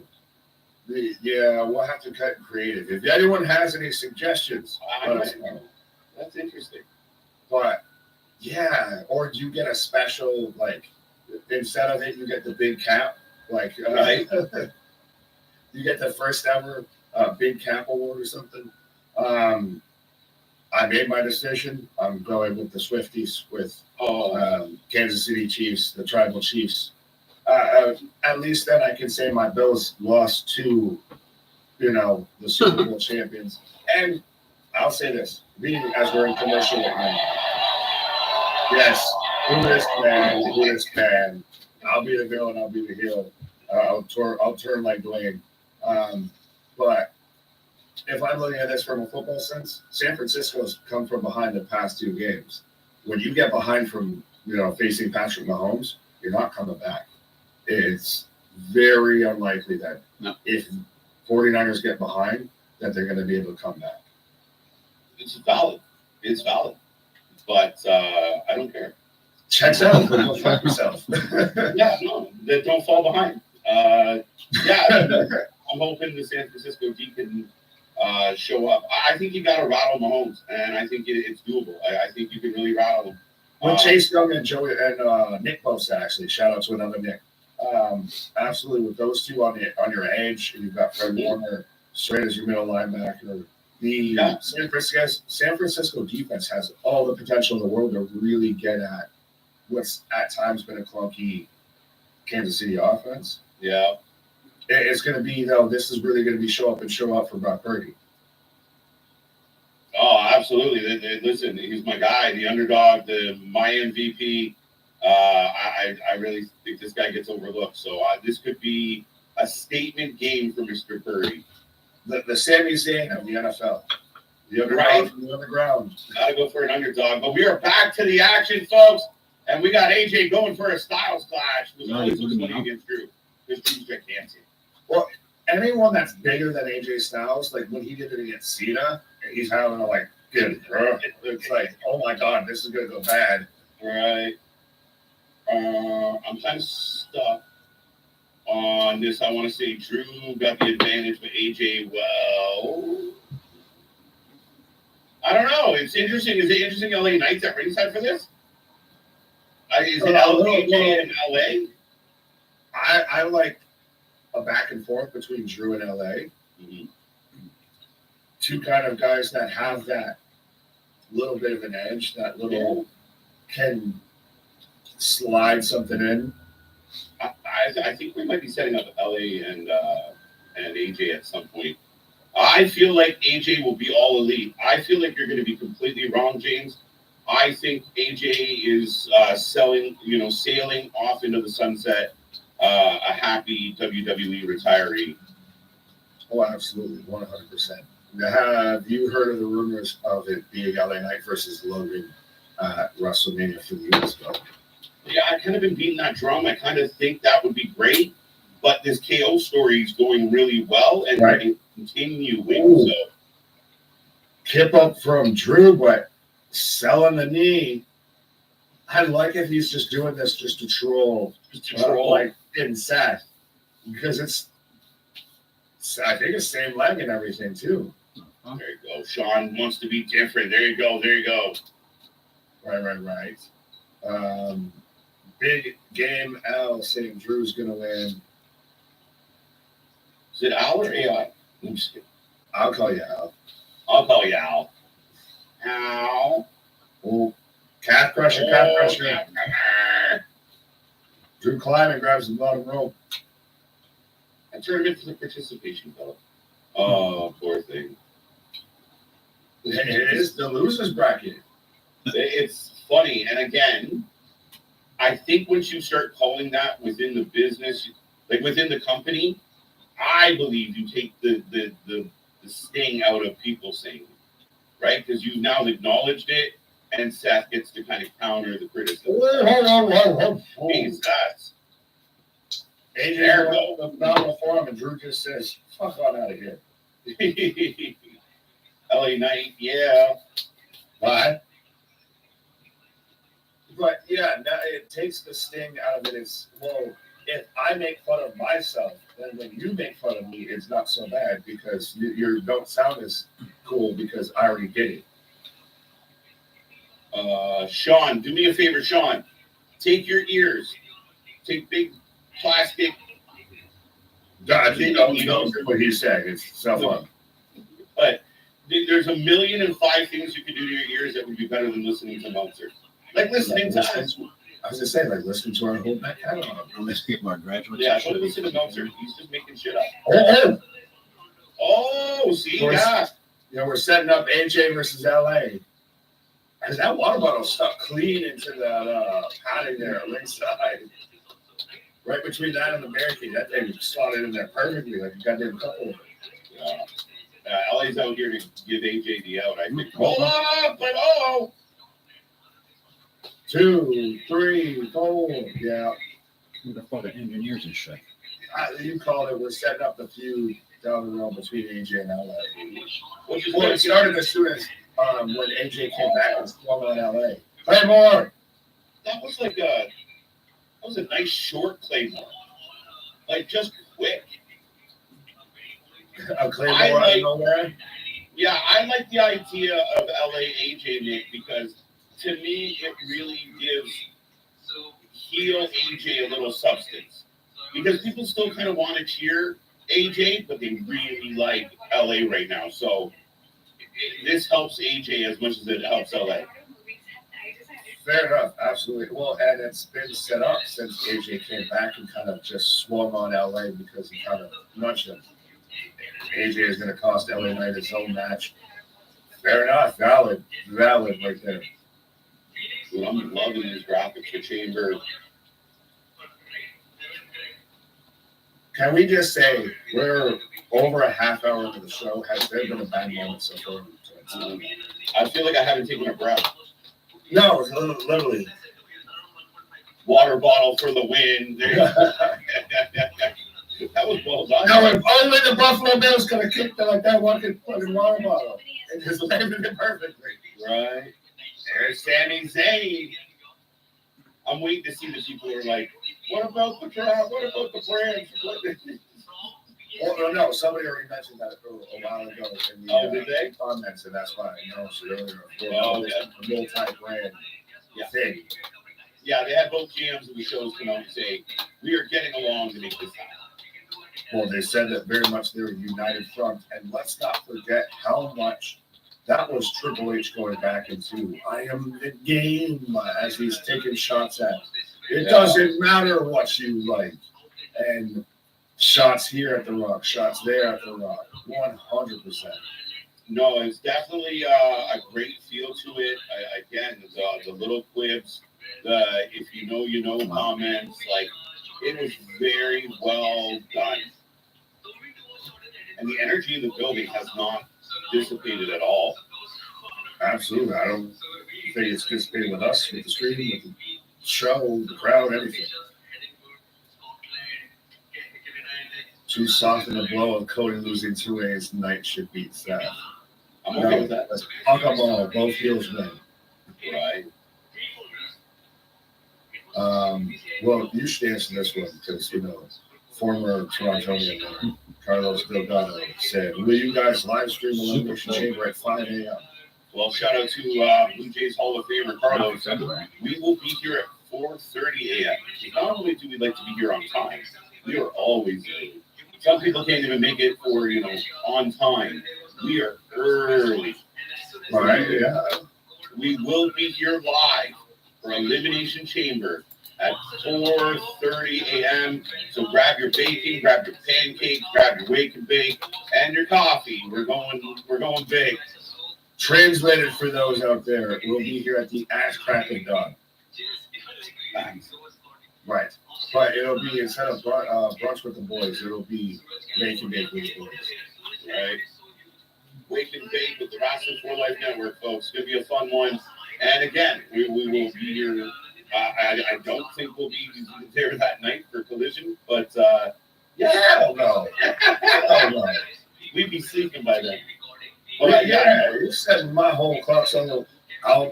yeah, we'll have to cut creative. If anyone has any suggestions, let us know. That's interesting. But yeah, or do you get a special, like, instead of it, you get the big cap, like, Right. You get the first ever big cap award or something. I made my decision. I'm going with the Swifties, with Kansas City Chiefs, the Tribal Chiefs. At least then I can say my Bills lost to, the Super Bowl champions. And I'll say this, being as we're in commercial right now. Yes, who is man? I'll be the villain, I'll be the heel. I'll turn like Dwayne. But if I'm looking at this from a football sense, San Francisco's come from behind the past two games. When you get behind from, facing Patrick Mahomes, you're not coming back. It's very unlikely that if 49ers get behind, that they're going to be able to come back. It's valid. But I don't care. Checks out. Go fuck yourself. Yeah, no, don't fall behind. I'm hoping the San Francisco D can show up. I think you got to rattle Mahomes, and I think it's doable. I think you can really rattle him. With Chase Young and Joey and Nick Bosa, actually, shout out to another Nick. Absolutely, with those two on your edge, and you've got Fred Warner straight as your middle linebacker. The San Francisco defense has all the potential in the world to really get at what's at times been a clunky Kansas City offense. Yeah. It's going to be, though, this is really going to be show up for Brock Purdy. Oh, absolutely. Listen, he's my guy, the underdog, my MVP. I really think this guy gets overlooked. So this could be a statement game for Mr. Purdy. The Sami Zayn of the NFL. The underdog Right. from the underground. Got to go for an underdog. But we are back to the action, folks. And we got AJ going for a Styles clash. It was always funny against Drew. This Drew's gigantic. Well, anyone that's bigger than AJ Styles, like when he did it against Cena, he's having a good. It's like, oh my God, this is gonna go bad. Right. I'm kind of stuck on this. I want to say Drew got the advantage, but AJ, well, I don't know. It's interesting. Is it interesting LA Knights at ringside for this? Is it AJ in LA? I like a back and forth between Drew and LA. Mm-hmm. Two kind of guys that have that little bit of an edge, that little can slide something in. I think we might be setting up LA and AJ at some point. I feel like AJ will be all elite. I feel like you're going to be completely wrong, James. I think AJ is sailing off into the sunset, a happy WWE retiree. Oh, absolutely, 100%. Have you heard of the rumors of it being LA Knight versus Logan at WrestleMania a few years ago? Yeah, I've kind of been beating that drum. I kind of think that would be great. but this KO story is going really well and Right. continuing. Ooh. So Kip up from Drew, but selling the knee. I like if he's just doing this just to troll, just to troll. like in Seth, because I think it's same leg and everything too. There you go. Sean wants to be different. There you go. There you go. Right. Big game L saying Drew's gonna win. Is it Al or AI? I'm just kidding. I'll call you Al. I'll call you Al. Al. Oh, calf crusher. Drew climbing, grabs the bottom rope. I turned it for the participation belt. Oh, poor thing. It is the losers bracket. It's funny, and again, I think once you start calling that within the business, like within the company, I believe you take the sting out of people saying it, right? Because you've now acknowledged it, and Seth gets to kind of counter the criticism. Means that. AJ goes the phenomenal for him, and Drew just says, "Fuck on out of here." LA Knight, yeah. Bye. But yeah, it takes the sting out of it. It's, well, if I make fun of myself, then when you make fun of me, it's not so bad because you don't sound as cool because I already did it. Sean, do me a favor, Sean. Take your ears. Take big plastic. You know what he said. It's self-harm. But there's 1,000,005 things you could do to your ears that would be better than listening to Meltzer. Like listening to us. I was just saying, like listening to our whole back catalog. Unless people are graduates. Yeah, don't listen to Meltzer. He's just making shit up. Oh, See, yeah. You know, we're setting up AJ versus LA. Is that water bottle stuck clean into the padding there ringside? Right between that and the barricade. That thing slotted in there perfectly, like a goddamn couple. Yeah. LA's out here to give AJ the out, I think. Hold up, but oh. 2, 3, 4. Yeah. Who the fuck are engineers and shit? You called it. We're setting up the feud down the road between AJ and LA. Which is Well, it started as soon as when AJ came back and swung on LA. Claymore! That was a nice short Claymore. Like just quick. A Claymore out of nowhere? Yeah, I like the idea of LA AJ Nick because to me it really gives heel AJ a little substance. Because people still kind of want to cheer AJ, but they really like LA right now. So this helps AJ as much as it helps LA. Fair enough, absolutely. Well, and it's been set up since AJ came back and kind of just swung on LA because he kind of nudged him. AJ is going to cost LA Knight his own match. Fair enough, valid right there. Dude, I'm loving these graphics for Chamber. Can we just say we're over a half hour into the show? Has there been a bad moment so far? I feel like I haven't taken a breath. No, literally. Water bottle for the win. That was well done. Now, if only the Buffalo Bills could have kicked it like that fucking water bottle and just landed it perfectly. Right. There's Sami Zayn. I'm waiting to see the people who are like, what about the crowd? What about the brands? Oh, no, somebody already mentioned that a while ago in the did they? comments, and that's why I noticed it earlier. Oh, It's a multi-brand thing. Yeah, they had both GMs of the shows come out and say, we are getting along to make this happen. Well, they said that very much they're a united front, and let's not forget how much that was Triple H going back into I am the game as he's taking shots at. It doesn't matter what you like. And shots here at The Rock, shots there at The Rock, 100%. No, it's definitely a great feel to it. Again, the little quibs, the if you know, you know comments, like it was very well done. And the energy in the building has not dissipated at all. Absolutely. I don't think it's dissipated with us, with the stream, with the show, the crowd, everything. Too soft in the blow of Cody losing 2A's night should beat Seth. I'm okay with that. Let's fuck them all. Both heels win. Right. Well, you should answer this one because, you know, former Torontonian there, Carlos Delgado said, will you guys live stream Elimination Chamber at 5 a.m.? Well, shout out to Blue Jays Hall of Famer Carlos. We will be here at 4:30 a.m. Not only do we like to be here on time, we are always late. Some people can't even make it for, you know, on time. We are early. All right, yeah. We will be here live for Elimination Chamber at 4:30 a.m. So grab your bacon, grab your pancakes, grab your wake and bake, and your coffee. We're going big. Translated for those out there, we'll be here at the Ash Cracking Dog. Right. But it'll be, instead of brunch with the boys, it'll be make and bake with the boys. Right? Wake and bake with the Wrestling for Life Network, folks. It's gonna be a fun one. And again, we will be here. I don't think we'll be there that night for Collision, but yeah, Hell no. Hell no. we'd be sleeping by then. Well, yeah, you said my whole clock's on the. I'll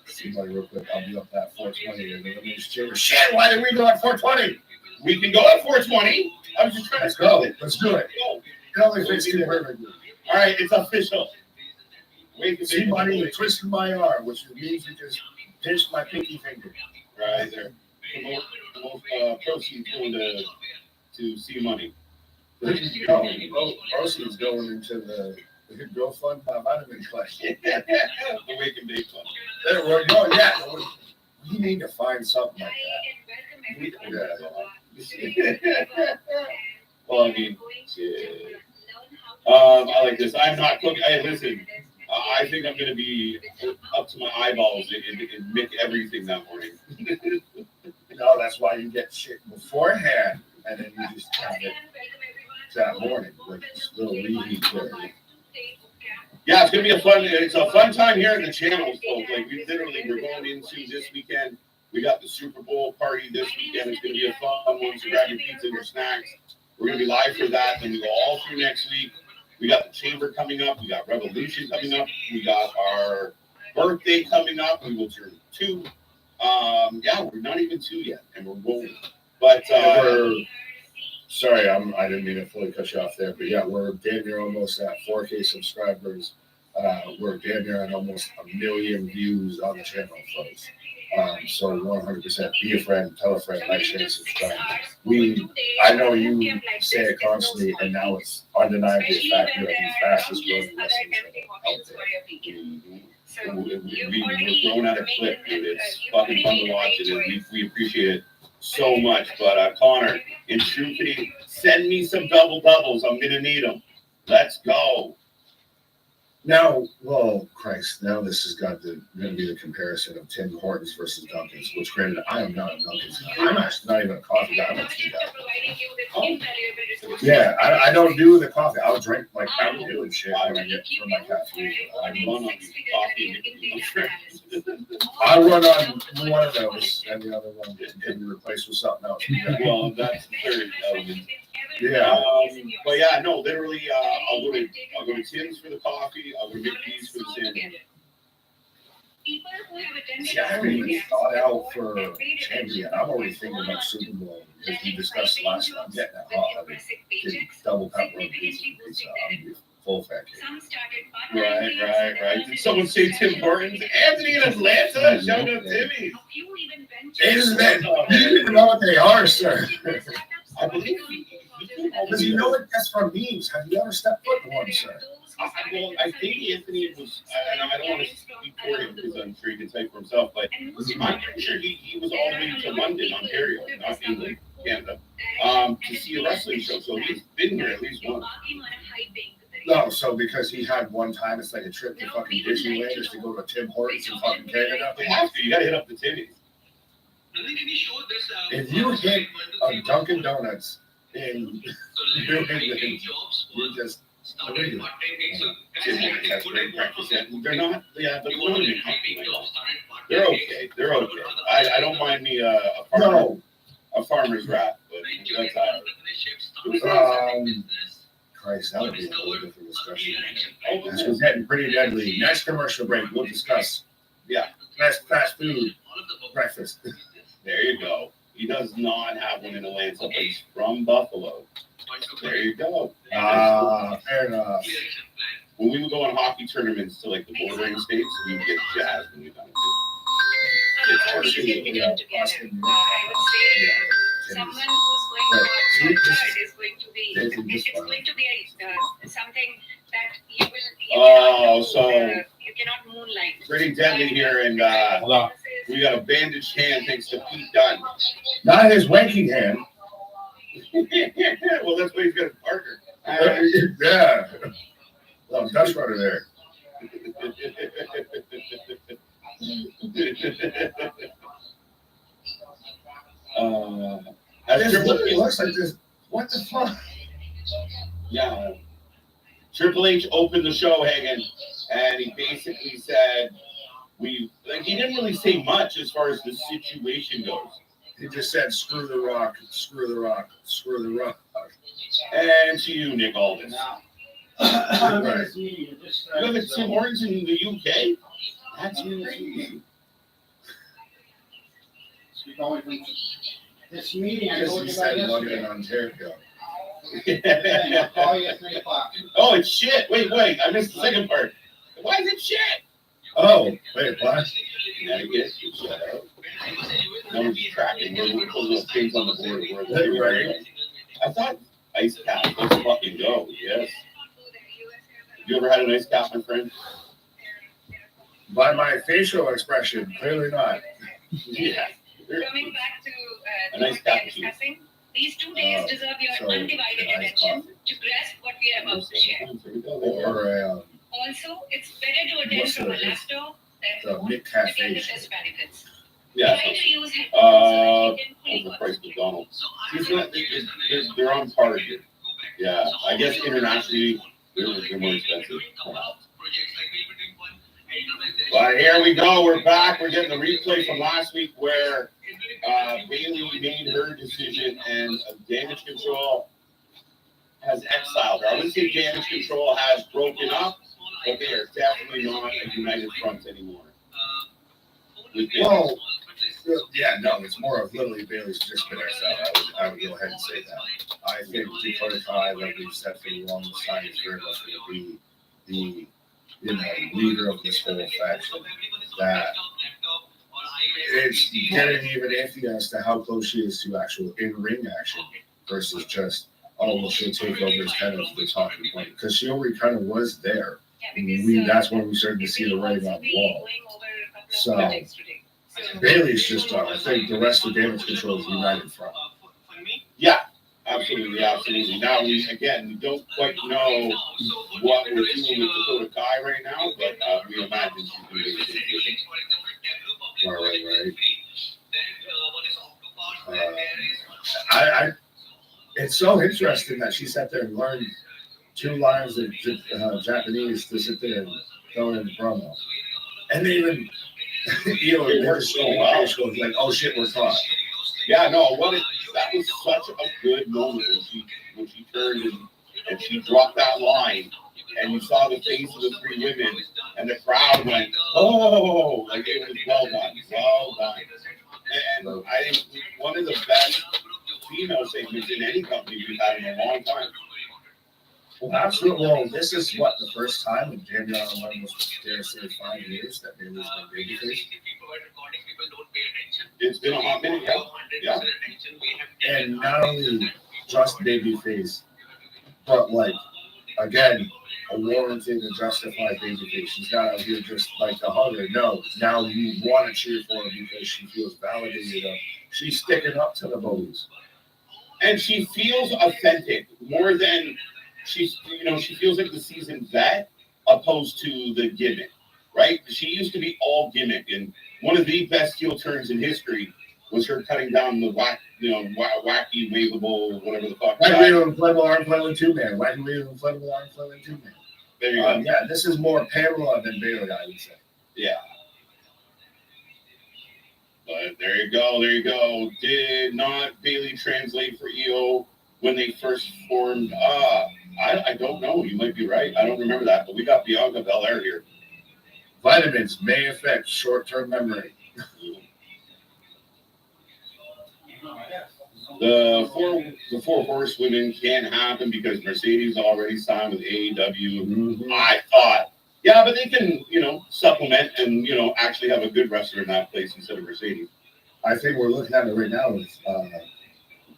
somebody real quick. I'll be up at 4:20 in the Elimination Chamber. Shit, why did we go at 4:20? We can go at 4:20. I was just trying Let's to go. it. Let's do it. Go. It only fits you perfectly. All right, it's official. Wake and See, bake. buddy, you twisted my arm, which means you just pinched my pinky finger. Right there. The most proceeds going to see money. Proceeds going into the GoFund vitamin collection. The Wake and Bake Fund. There we go. Yeah, we need to find something like Well, I mean, I like this. I'm not cooking. Hey, listen. I think I'm going to be up to my eyeballs in Mick everything that morning. that. No, that's why you get shit beforehand, and then you just have it that morning. Like this little reheat there. Yeah, it's going to be it's a fun time here at the channel, folks. Like, we're going into this weekend. We got the Super Bowl party this weekend. It's going to be a fun one. So grab your pizza and your snacks. We're going to be live for that. Then we go all through next week. We got the Chamber coming up. We got Revolution coming up. We got our birthday coming up. We will turn 2. Yeah, we're not even 2 yet, and we're rolling. But Sorry, I didn't mean to fully cut you off there, but yeah, we're damn near almost at 4K subscribers. We're damn near at almost 1 million views on the channel, folks. So 100% be a friend, tell a friend, like, share, and subscribe. I know you say it constantly, and now it's undeniably a fact. You're the fastest growing wrestling channel out there. We're going at a clip, dude. It's fucking fun to watch it, and we appreciate it so much. But Connor, in true fitting, send me some doubles. I'm gonna need them. Let's go. Now, well, Christ, now this is going to be the comparison of Tim Hortons versus Dunkin's, which granted, I am not a Dunkin's guy. I'm actually not even a coffee guy. I'm a tea guy. Yeah, I don't do the coffee. I'll drink like Mountain Dew and shit when I get from my caffeine. I run on coffee. I run on one of those, and the other one can be replaced with something else. Well, that's the third element. Yeah. But yeah, no, literally, I'll go to Tim's for the coffee. I'll go to Mickey's for the sandwich. See, I haven't even thought out for Chamber yet. I'm already thinking about Super Bowl because we discussed last time. I'm getting that hot. Get double pepperoni pizza. I'm full fat kid. Right. Did someone say Tim Hortons? Anthony in Atlanta. Shout out Timmy. Isn't that? You don't even know what they are, sir. I believe Because you know what? That's from memes. Have you ever stepped foot in one, sir? Well, I think Anthony was, and I don't want to speak for him because I'm sure he can say for himself, but I'm pretty sure he was all the way to London, Ontario, not England, Canada, to see a wrestling show. So he's been here at least once. No, so because he had one time, it's like a trip to fucking Disneyland just to go to Tim Hortons in fucking Canada. You have to. You got to hit up the Timmy's. If you hit a Dunkin' Donuts in New England, you just Tim Hortons has great breakfast. They're not. Yeah, they're not even They're okay. They're okay. I don't mind me a farmer's wrap, but that's all right. Christ, that would be a whole different discussion. This was getting pretty deadly. Next commercial break, we'll discuss. Yeah. Best fast food breakfast. There you go. He does not have one in Atlanta, but he's from Buffalo. There you go. Fair enough. When we would go on hockey tournaments to like the bordering states, we would get jazzed when we done it. It's hard to Yeah, Austin, I would say someone who's going to watch your child is going to be, it's going to be something that you cannot moonlight. Pretty deadly here, and Hold on. we got a bandaged hand thanks to Pete Dunne. Not his wanking hand. Well, that's why he's got a partner. Yeah. Well, Dutch runner there. As This Triple literally H, looks like this. What the fuck? yeah, Triple H opened the show, Hagen, and he basically said, he didn't really say much as far as the situation goes. He just said, screw the rock, screw the rock, screw the rock. And to you, Nick Aldis. Right. You live at Tim Hortons in the UK? That's crazy. This meeting, I Because told he you about said London, yesterday. Ontario. I'll call you at 3 o'clock. Oh, it's shit. Wait, I missed the second part. Why is it shit? Oh, wait, what? Connecticut, shut up. No one's tracking. We're those things on the board. Right. I thought ice cap. Let's fucking go. Yes. You ever had an ice cap, my friend? By my facial expression, clearly not. Yeah. Coming back to A nice what we are cappuccino. discussing, these 2 days deserve your so undivided nice attention coffee. to grasp what we are about to share. Or Also, it's better to attend What's from a the- laptop the than phone Mick to Cafe get the shit. best benefits. Yeah. Try to use headphones so that you can fully Overpriced concentrate. McDonald's. They're on par here. Yeah. I guess internationally, they're more expensive. But here we go. We're back. We're getting the replay from last week where Bailey made her decision and Damage Control has exiled her. I wouldn't say Damage Control has broken up, but they are definitely not a united front anymore. With Bailey. Well, yeah, no, it's more of literally Bailey's just been herself. I would go ahead and say that. I think Dakota Kai, like we've said for the longest time, is very much going to be the leader of this whole faction. That it's getting even iffy as to how close she is to actual in-ring action versus just, oh, well, she'll take over as kind of the talking point. Because she already kind of was there. That's when we started to see the writing on the wall. So, Bailey's just, I think the rest of Damage Control is united front. Yeah, absolutely. Now, we don't quite know what we're doing with Dakota Kai right now, but we imagine she's doing it. Right. It's so interesting that she sat there and learned 2 lines of Japanese to sit there and throw in the promo. And they even, It works so well. goes like, oh shit, we're caught. Yeah, no, that was such a good moment when she turned and she dropped that line, and you saw the face of the 3 women, and the crowd went, oh, like it was well done. And I think one of the best female segments in any company we've had in a long time. Well, absolutely. Well, this is what the first time in Danielle Allen was dare say 5 years that Bailey's been babyface. It's been a hot minute, yeah. And not only just babyface, but like again, a warranted and justified babyface. She's not out here just like the hugger. No, now you want to cheer for her because she feels validated. She's sticking up to the bullies. And she feels authentic more than she feels like the seasoned vet opposed to the gimmick, right? She used to be all gimmick, and one of the best heel turns in history was her cutting down the wacky, waveable, whatever the fuck. Wacky waving inflatable arm flailing 2-man. Wacky waving inflatable arm flailing 2-man. There you go. Yeah, this is more Pamela than Bailey, I would say. Yeah. But there you go. Did not Bailey translate for EO when they first formed. I don't know. You might be right. I don't remember that, but we got Bianca Belair here. Vitamins may affect short-term memory. The four horsewomen can't happen because Mercedes already signed with AEW. Mhm. I thought, yeah, but they can, supplement and actually have a good wrestler in that place instead of Mercedes. I think we're looking at it right now with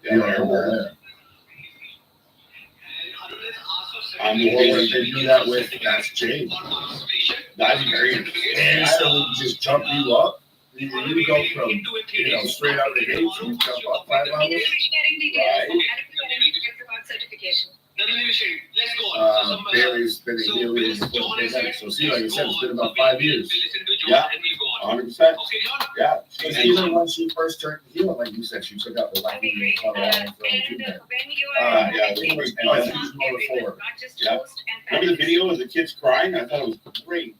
Yeah, I'm Or if they do that with that's Jade. That'd be very interesting. And so just jump you up. You go from straight out the gates and you jump up 5 We levels. will be sharing details. Right. And it's about certification. Bailey's been a heel in the pandemic. So see, like I said, it's been about 5 years. Yeah. 100%. Yeah. Because even when she first turned heel, like you said, she took out the I left knee agree. and Colorado And and thrown two when there. you Yeah, are yeah, making it was- it I think not it was more everyone, before. not just Yeah. host and Remember the parents. video of the kids crying? I thought it was great.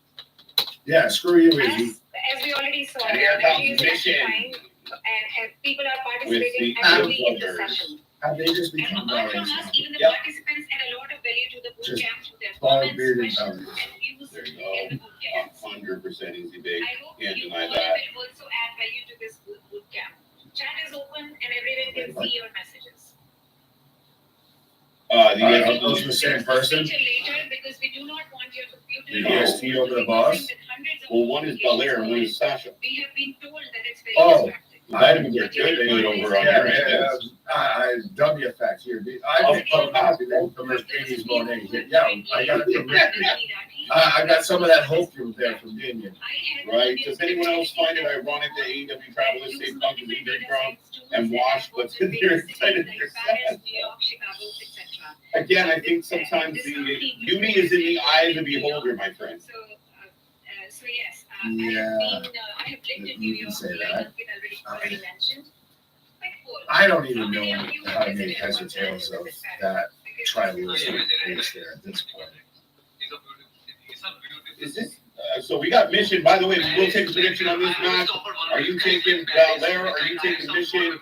Yeah, screw you, Izzy. As we already saw, And here comes she is Mission. testifying, and people are With participating the actively in the Outlanders. session. Have they just And become apart from brothers us, now? even the Yep. participants add a lot of value to the boot Just camp through their bald, comments, bearded questions, brothers. and views There you in go. the boot camp. 100% easy bake. I hope Can't you deny all that. will also add value to this boot camp. Chat is open and everyone can see your messages. Those are the same person? Feature later because we do not want your computer. The EST over the boss? Well, one is Belair and one is Sasha. We have been told that it's very Oh. distracting. The vitamins are good over on Yeah, your yeah, end. W effect here. I Oh, think the Mercedes Monet hit. Yeah, I got it from Ricky. I got some of that hope from there from Damien. Right? Does anyone else find it ironic that AEW travelers say Punk is either drunk and washed, but they're excited for set? Again, I think sometimes the beauty is in the eye of the beholder, my friend. So yes, Yeah, I have lived in you New can York, say like that. Ankit already mentioned. Like, cool. I don't even know how to make heads or tails of that tribalism base there at this point. Is this? So we got Mission. By the way, we'll take a prediction on this match. Are you taking Belair? Are you taking Mission?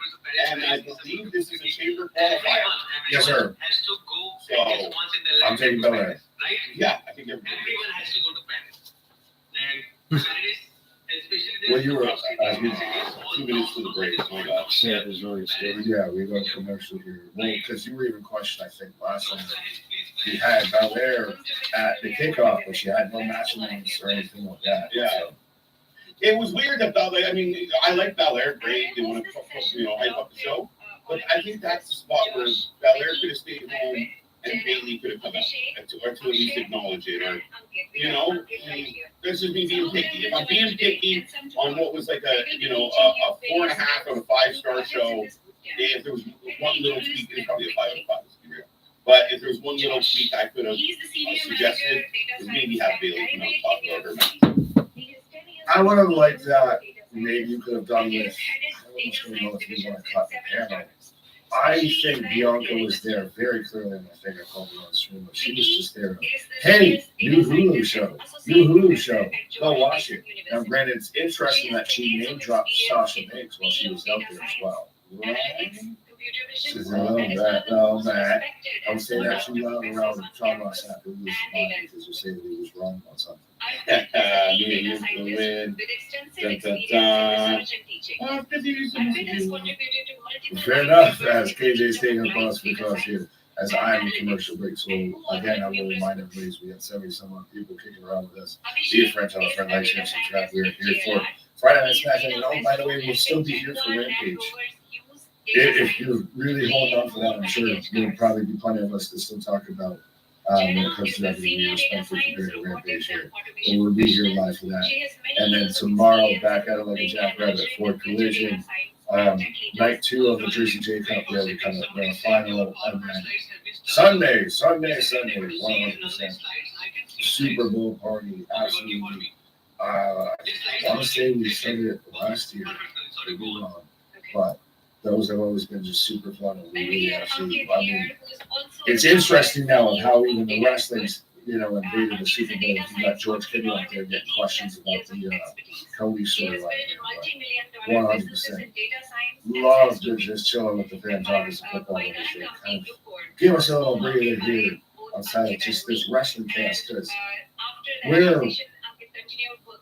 And I believe this is a chamber qualifier. Yes, sir. So I'm taking Belair. yeah, I think everybody. Everyone has to go to Paris. And Paris, especially Well, you were, 2 minutes to the break. Oh my God. Sad is really scary. Yeah, we go to commercial here. Well, because you were even questioned, I think, last time. We had Belair at the kickoff, but she had no match names or anything like that. Yeah. So, It was weird that Belair. I mean, I like Belair. Great. They want to, hype up the show. But I think that's the spot where Belair could have stayed home and Bailey could have come out or to at least acknowledge it. Or this is me being picky. If I'm being picky on what was like a 4.5 or a 5-star show, if there was one little tweak, it's probably a 5 out of 5. Let's be real. But if there was one little tweak I could have suggested, is maybe have Bailey come out and talk about her match. I would have liked that. Maybe you could have done with, I don't know if you want to cut the panel. I think Bianca was there very clearly, and I think I called her on the stream, but she was just there. Hey, new Hulu show. New Hulu show. Go watch it. Now, granted, it's interesting that she name dropped Sasha Banks while she was out there as well. She's Matt. Don't say that too loud around John Ross after he was lying because you say that he was wrong on something. Me and you can win. Dun, dun, dun. Fair enough, as KJ's taking across because here, as I'm a commercial break. So again, I will remind everybody, we got 70 some odd people kicking around with us. Be a friend, tell a friend, like, share, subscribe. We're here for Friday Night SmackDown. And oh, by the way, we'll still be here for Rampage. If you're really holding on for that, I'm sure there'll probably be plenty of us to still talk about when it comes to WWE, respectfully compared to Rampage here. But we'll be here live for that. And then tomorrow, back at it like a jackrabbit for Collision. Night 2 of the Jersey J Cup, yeah, we come up the final. And then Sunday, 100%. Super Bowl party, absolutely. I want to say we started it last year, could be wrong, but those have always been just super fun. And we really actually, I mean, it's interesting now of how even the wrestling's, invaded the Super Bowl. You got George Kittle out there getting questions about the Cody storyline. 100%. love to just chill with the fans, obviously football and shit. Kind of give us a little breather here outside of just this wrestling cast, because we're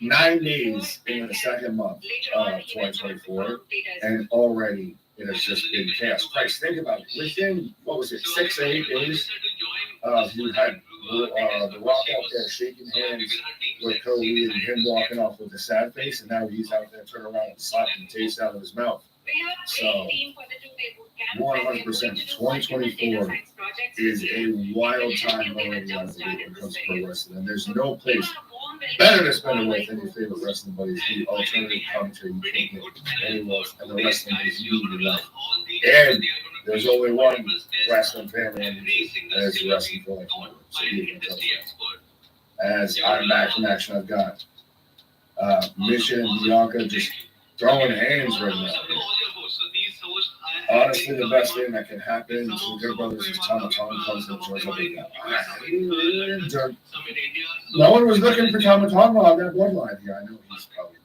9 days into the second month of 2024, and already it has just been chaos. Christ, think about it. Within, what was it, 6 or 8 days, you had The Rock out there shaking hands with Cody and him walking off with a sad face, and now he's out there turning around and slapping the taste out of his mouth. So, 100%, 2024 is a wild time already, I believe, when it comes to pro wrestling. And there's no place better to spend it with than your favorite wrestling buddies. The alternative commentary you can't get anywhere else, and the wrestling is you need to love. And there's only one wrestling family on YouTube, and it's Wrestling for Life. So you can tell that. As I'm back from action, I've got Misha and Bianca just throwing hands right now. Honestly, the best thing that can happen to Good Brothers is Tama Tonga comes and joins up with that. No one was looking for Tama Tonga on that bloodline here. I know he's probably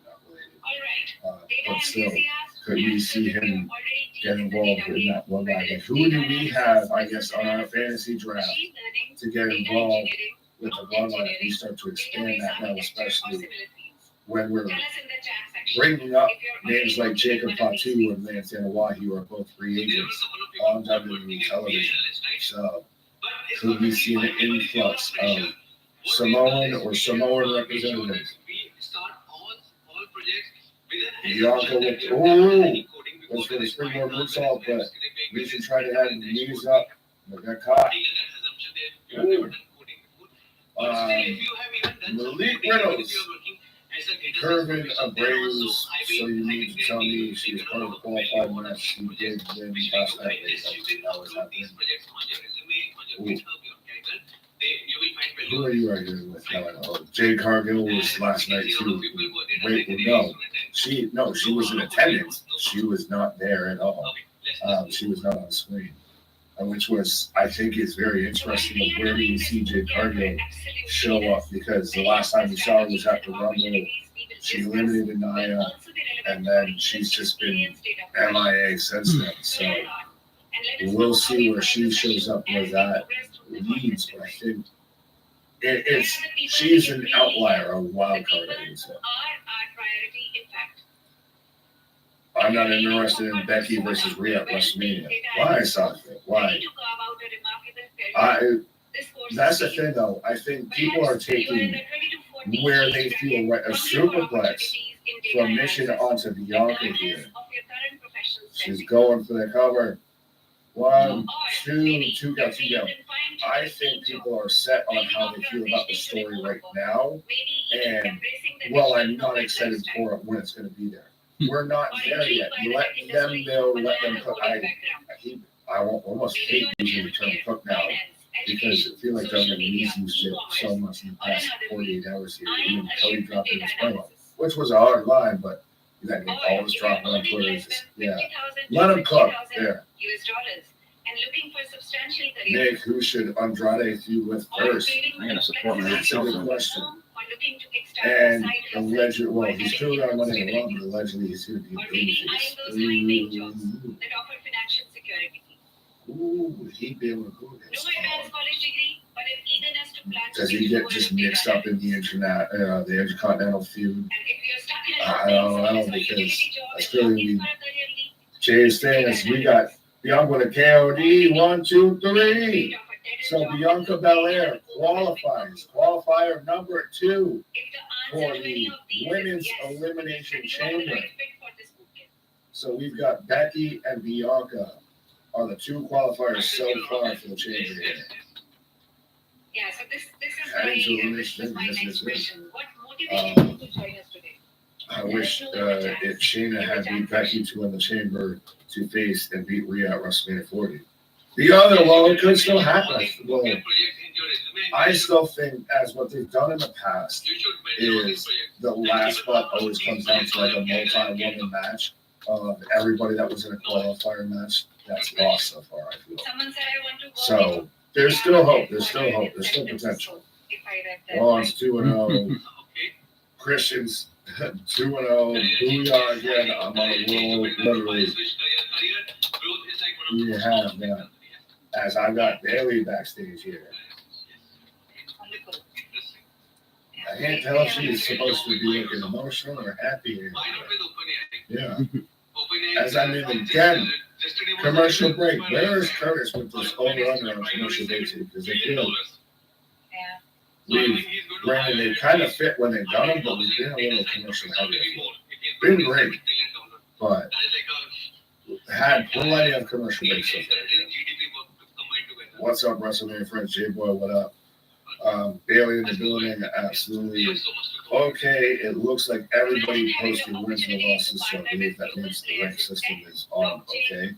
not related. But still, could we see him get involved in that bloodline? Like, who do we have, I guess, on our fantasy draft to get involved with the bloodline if we start to expand that now, especially when we're bringing up names like Jacob Fatu and Lance Anawahi, who are both free agents on WWE television. So, could we see an influx of Samoan or Samoan representatives? Bianca with, goes for the springboard moonsault, but we should try to have the knees up. But got caught. Malik Reynolds. Curvin Abreu, so you need to tell me she was part of the qualified match. She did win last night. That was happening. Who are you right here with? Jade Cargill was last night too. Wait, no, she was in attendance. She was not there at all. She was not on screen. Which was, I think, is very interesting of where do you see Jade Cargill show up, because the last time we saw her was at the Rumble. She eliminated Nia, and then she's just been MIA since then. So we'll see where she shows up where that leads. But I think she's an outlier, a wild card, I would say. I'm not interested in Becky versus Rhea at WrestleMania. Why, Sasha? Why? That's the thing, though. I think people are taking where they feel right. A superplex from Mission onto Bianca here. She's going for the cover. 1, 2 go. I think people are set on how they feel about the story right now. And, well, I'm not excited for it when it's going to be there. We're not there yet. Let them know, let them cook. I almost hate using the term cook now, because I feel like WWE's used it so much in the past 48 hours here. Even Cody dropped in his promo, which was a hard line, but you got to get all this dropping on Twitter. Yeah. Let them cook. There. Nick, who should Andrade feud with first? I'm going to support my That's a good question. And allegedly, well, he's clearly on Monday Night Raw, but allegedly he's going to be a babyface. Ooh, would he be able to go against? Does he get just mixed up in the Intercontinental feud? I don't know, because that's clearly Jay's thing is we got Bianca with a KOD, 1, 2, 3. So Bianca Belair qualifies, qualifier number 2 for the Women's Elimination Chamber. So we've got Becky and Bianca are the 2 qualifiers so far for the chamber here. Yeah, so this is my next question. What motivated you to join us today? I wish if Shayna had beat Becky to win the chamber to face and beat Rhea at WrestleMania 40. The other, well, it could still happen. Well, I still think, as what they've done in the past, is the last spot always comes down to like a multi-woman match of everybody that was in a qualifier match. That's lost so far, I feel. So there's still hope. There's still hope. There's still potential. Raw's 2-0. Christian's 2-0. Who we are again? I'm on a roll. Literally, we have that. As I got Bailey backstage here. Wonderful. I can't tell if she's supposed to be looking emotional or happy. Here. Yeah. As I'm in again, commercial break. Where is Curtis with this over-under on commercial break? Because they feel Yeah. granted, they kind of fit when they've done them, but we've been a little commercial heavy. Been great, but had plenty of commercial breaks so far. What's up, WrestleMania friends? J-Boy, what up? Bailey in the building, absolutely. Okay, it looks like everybody posted wins and losses, so I believe that means the rank system is on, okay? AI,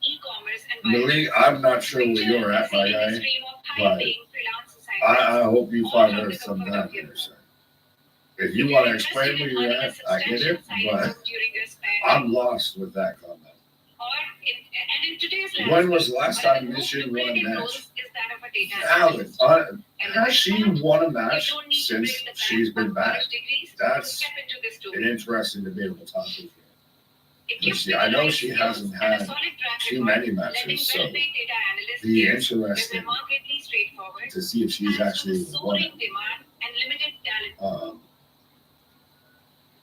e-commerce, and Malik, I'm not sure where you're at, my guy, but I hope you find Earth sometime here, sir. If you want to explain where you're at, I get it, but I'm lost with that comment. When was the last time Mission won a match? Valid. Has she won a match since she's been back? That's an interesting, debatable topic here. See, I know she hasn't had too many matches, so be interesting to see if she's actually won it.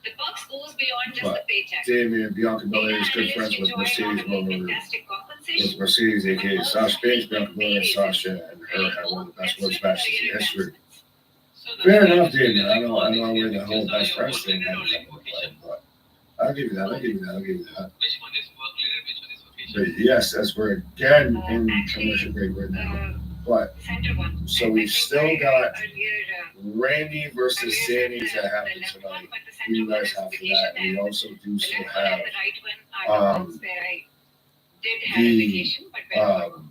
The bucks goes beyond just But the paycheck. Damien Bianca Belair is good friends with Mercedes Momoa. With Mercedes, aka Sasha Banks, Bianca Belair, Sasha, and her had one of the best women's matches in history. Fair enough, Damien. I know where the whole best friends thing had to come into play, but I'll give you that. I'll give you that. But yes, as we're again in commercial break right now. But so we've still got Randy versus Sandy to happen tonight. You guys have for that. And we also do still have the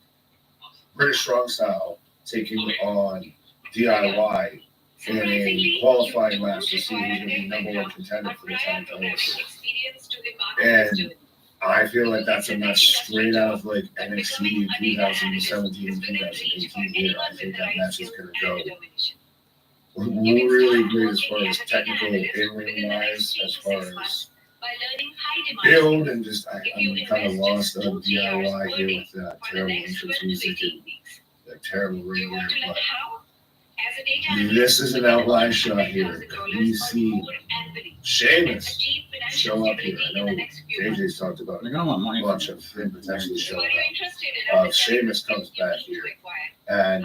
British Strong Style taking on DIY in a qualifying match to see who's going to be number one contender for the time title. And I feel like that's a match straight out of like NXT 2017, 2018 here. I think that match is going to go really great as far as technical in-ring wise, as far as build, and just I'm kind of lost on DIY here with that terrible entrance music and that terrible ring here. But this is an outline shot here. We see Sheamus show up here. I know JJ's talked about They're gonna want a money. bunch of him potentially showing up. Sheamus comes back here, and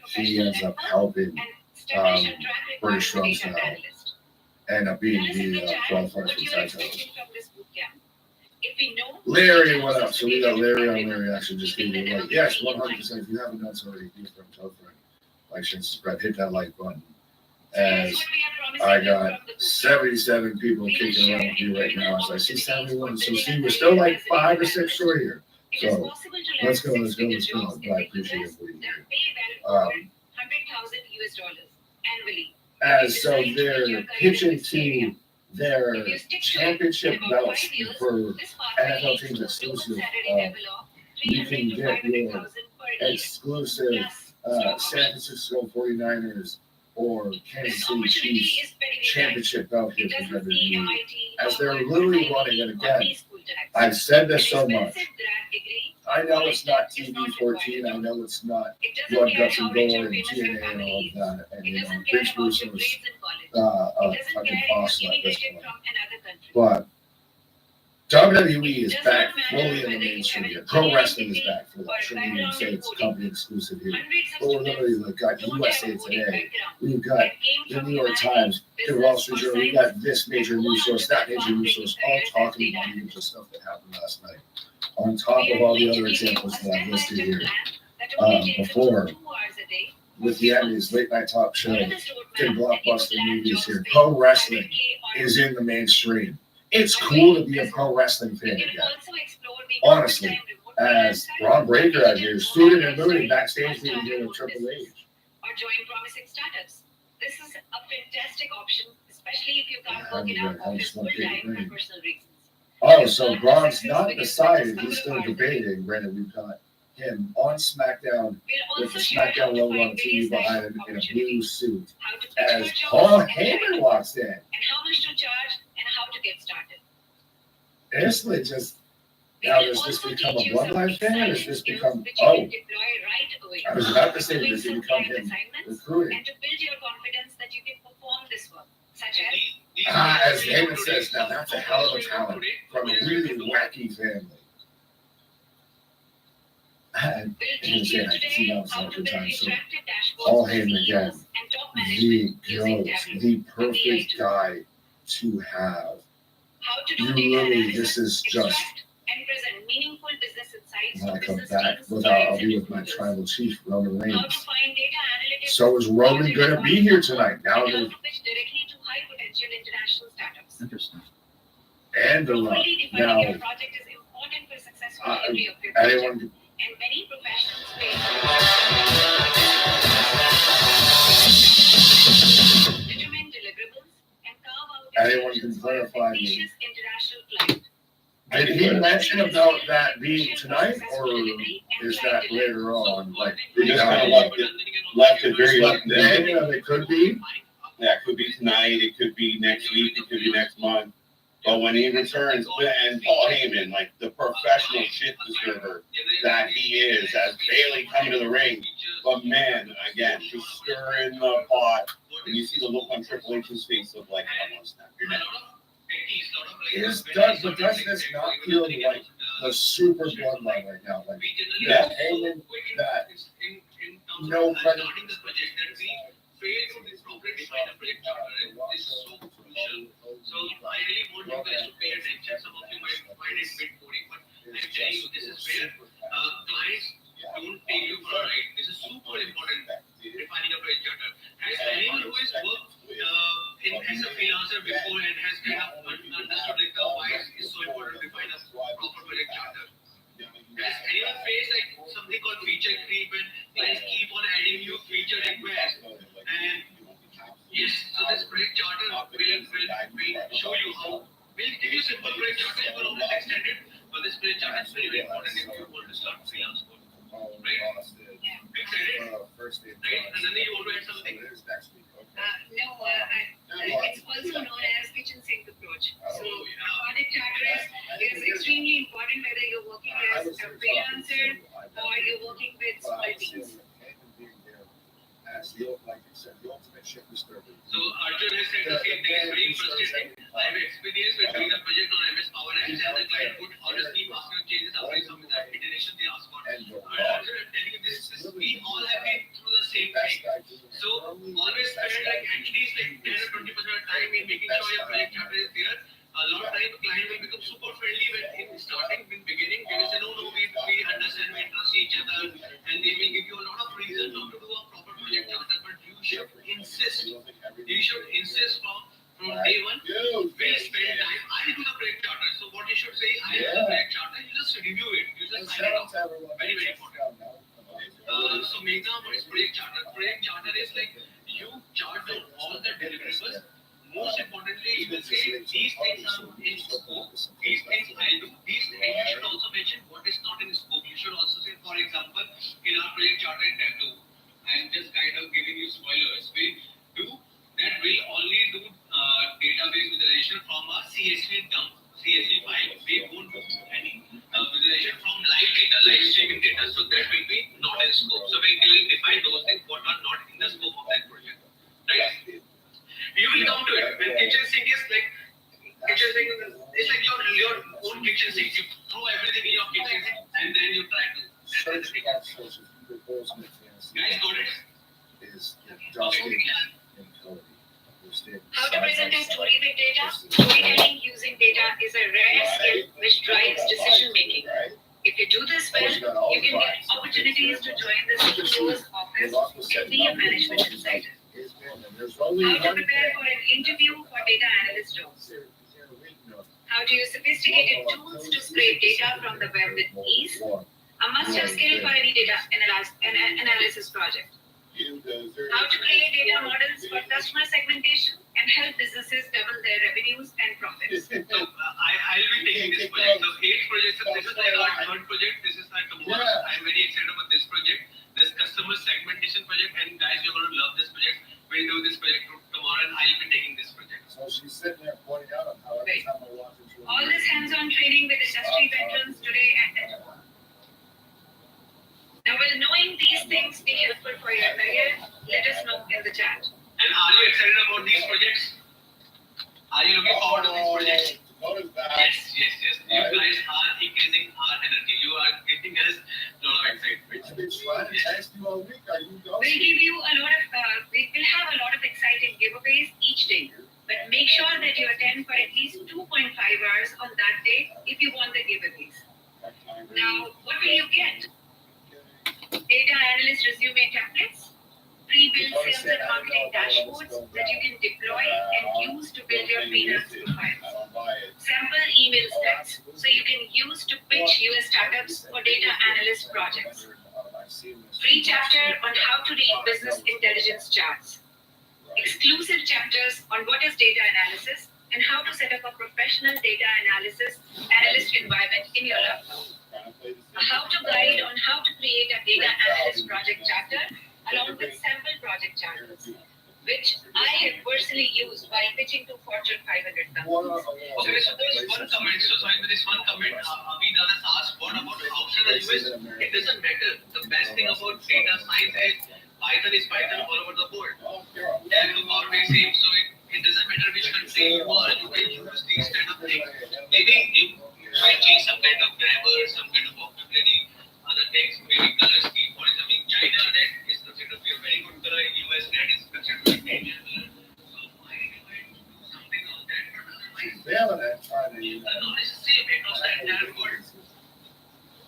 he ends up helping British Strong Style end up being the qualifier for the title. Larry, what up? So we got Larry on Larry Action. Just gave you like, yes, 100%. If you haven't done so already, please from Telfriend. Like, share, subscribe, hit that like button. As I got 77 people kicking around here right now, as I see 71. So see, we're still like 5 or 6 short here. So let's go. But I appreciate everybody here. As so they're pitching to their championship belts for NFL teams exclusive. You can get your exclusive San Francisco 49ers or Kansas City Chiefs championship belt here for WWE. As they're literally running, and again, I've said this so much. I know it's not TV 14. I know it's not Blood, Guts, and Gore and TNA and all of that. And, you know, Vince Russo's a fucking fossil at this point. But WWE is back fully in the mainstream here. Pro wrestling is back fully. I shouldn't even say it's company exclusive here. But we're literally like got USA Today. We've got the New York Times, the Wall Street Journal. We got this major news source, that major news source, all talking about even the stuff that happened last night. On top of all the other examples that I've listed here before, with the Emmys, late night talk show, big blockbuster movies here. Pro wrestling is in the mainstream. It's cool to be a pro wrestling fan again. Honestly, as Ron Breaker out here, student and moving backstage meeting here with Triple H. Or join promising startups. This is a fantastic option, especially if you can't work in our office full time for personal reasons. Oh, so Braun's not decided. He's still debating. Granted, we've got him on SmackDown We'll with the also share how SmackDown to logo on find TV various types behind of him in a blue opportunities, suit how to pitch as for Paul jobs, Heyman walks in. and how much to charge, and how to get started. Instantly just, We now will does this also become a teach you some Bloodline thing or does exciting this skills become, which you oh, can deploy right away. I was about to say, Doing does it some become client him assignments recruiting? and to build your confidence that you can perform this work, such as As Heyman says, now that's a hell of a talent from a really wacky family. And we'll he was teach you saying, I can see today now it's how not a to good build time. So interactive dashboards Paul for Heyman again, CEOs and top the management using goat, tablets. the perfect guy to have. How to do You data really, analysis, this is just, extract and present meaningful business insights when I to come business back, teams, I'll clients, be and with my recruiters. tribal chief, Roman How to Reigns. find data analytics. So is Roman gonna be here tonight? Now And how that, to pitch directly to high potential international startups. Interesting. and the Rock. Properly defining Now, your project is important for successful I- delivery of your project. anyone, And many professionals face determine deliverables and carve out Anyone can exceptions for a clarify me. fictitious international client. did he mention about that being tonight or is that later on? Like, We just now, kind of left it very open ended. yeah, it could be. Yeah, it could be tonight, it could be next week, it could be next month. But when he returns, and Paul Heyman, like the professional shit disturber that he is, as Bailey coming to the ring. But man, again, just stirring the pot, and you see the look on Triple H's face of like, I want to snap your neck. But does this not feel like the super bloodline right now? Like, Yeah. Heyman, that no credit. So I really want you guys to pay attention. Some of you might find it a bit boring, but I'm telling you, this is where clients don't take you for a ride. This is super important. Defining a project charter. As anyone who has worked as a freelancer before and has kind of understood like why it's so important to define a proper project charter. Has anyone faced like something called feature creep and clients keep on adding new feature requests? And yes, so this project charter will show you how. We'll give you simple project charter, you can always extend it, but this project charter is very, very important if you want to start freelance work. Excited? Right? And then you want to add something? No, it's also known as kitchen sink approach. So, project charter is extremely important whether you're working as a freelancer or you're working with small teams. As the, like you said, the ultimate shit disturber. So Arjun has said the same thing. It's very frustrating. I have experience with doing a project on MS Power Apps, and the client would always keep asking changes after some of the iteration they ask for. And Arjun, I'm telling you, we all have been through the same thing. So always spend like at least like 10 or 20% of time in making sure your project charter is there. A lot of time the client will become super friendly when in starting, in beginning, they will say, no, we understand, we trust each other, and they will give you a lot of reasons not to do a proper project charter, but you should insist from day one, we spend time, I do the project charter. So what you should say, I do the project charter, you just review it, you just sign it off. Very, very important. So Megha, what is project charter? Project charter is like you chart down all the deliverables. Most importantly, you will say these things are in scope, these things I do, these things you should also mention what is not in scope. You should also say, for example, in our project charter in Tableau, I'm just kind of giving you spoilers, we do that will only do database visualization from a CSV dump, CSV file. We won't do any visualization from live data, live streaming data. So that will be not in scope. So we will define those things what are not in the scope of that project. Right? You will come to it. When kitchen sink is like kitchen sink is like your own kitchen sink. You throw everything in your kitchen sink and then you try to. That's the thing. Guys, got it? Is Okay. Dustin and Cody. How to present a story with data? Storytelling using data is a rare skill which drives decision making. If you do this well, you can get opportunities to join the CEO's office and be a management insider. How to prepare for an interview for data analyst jobs? How to use sophisticated tools to scrape data from the web with ease? A must-have skill for any data analysis project. How to create data models for customer segmentation and help businesses double their revenues and profits. So I'll be taking this project. the 8th project, so this is like our third project. This is like the most. I'm very excited about this project, this customer segmentation project. And guys, you're going to love this project. We'll do this project tomorrow, and I'll be taking this project. So she's sitting there pointing out on how every time I walk into All this hands-on training with industry veterans today and tomorrow. Now, will knowing these things be helpful for your career? Let us know in the chat. And are you excited about these projects? Are you looking forward to these projects? Yes. You guys are increasing our energy. You are giving us a lot of excitement. I've been trying to text you all week. Are you going? We'll give you a lot of, we will have a lot of exciting giveaways each day. But make sure that you attend for at least 2.5 hours on that day if you want the giveaways. Now, what will you get? Data analyst resume templates, pre-built sales and marketing dashboards that you can deploy and use to build your freelance profiles. Sample email stats so you can use to pitch US startups for data analyst projects. Free chapter on how to read business intelligence charts. Exclusive chapters on what is data analysis and how to set up a professional data analyst environment in your laptop. A how-to guide on how to create a data analyst project charter along with sample project charters, which I have personally used while pitching to Fortune 500 companies. Okay, so there's one comment. So sorry, with this one comment, Abhi Dadas asked, what about outside the US? It doesn't matter. The best thing about data science is Python is Python all over the world. And the always same, so it doesn't matter which country you are, you can use these kind of things. Maybe you might change some kind of grammar, some kind of vocabulary, other things, maybe color scheme. For example, in China, that is considered to be a very good color. In US, that is considered to be a dangerous color. So why you might do something on that? But otherwise, the knowledge is same across the entire world.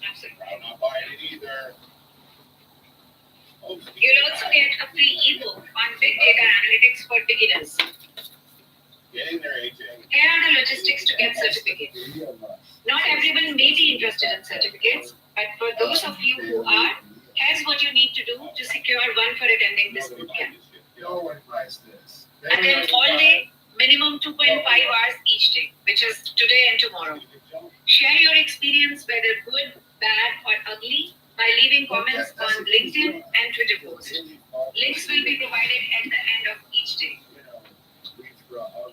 Absolutely. I'm not buying it either. You'll also get a free ebook on big data analytics for beginners. Get in there, AJ. Here are the logistics to get certificate. Not everyone may be interested in certificates, but for those of you who are, here's what you need to do to secure one for attending this bootcamp. No one buys this. Attend all day, minimum 2.5 hours each day, which is today and tomorrow. Share your experience, whether good, bad, or ugly, by leaving comments on LinkedIn and Twitter posts. Links will be provided at the end of each day.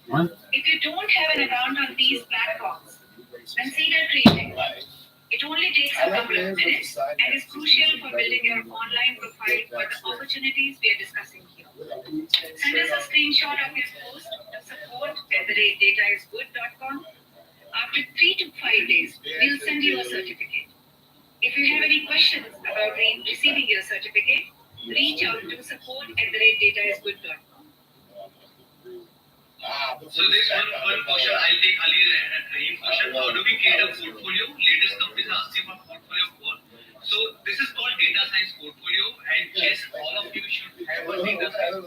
What? If you don't have an account on these platforms, consider creating one. It only takes a couple of minutes and is crucial for building your online profile for the opportunities we are discussing here. Send us a screenshot of your post to support@dataisgood.com. After 3 to 5 days, we'll send you a certificate. If you have any questions about receiving your certificate, reach out to support@dataisgood.com. So this one question I'll take Ali's question. How do we create a portfolio? Latest companies are asking for portfolio goal. So this is called data science portfolio, and yes, all of you should have a data science.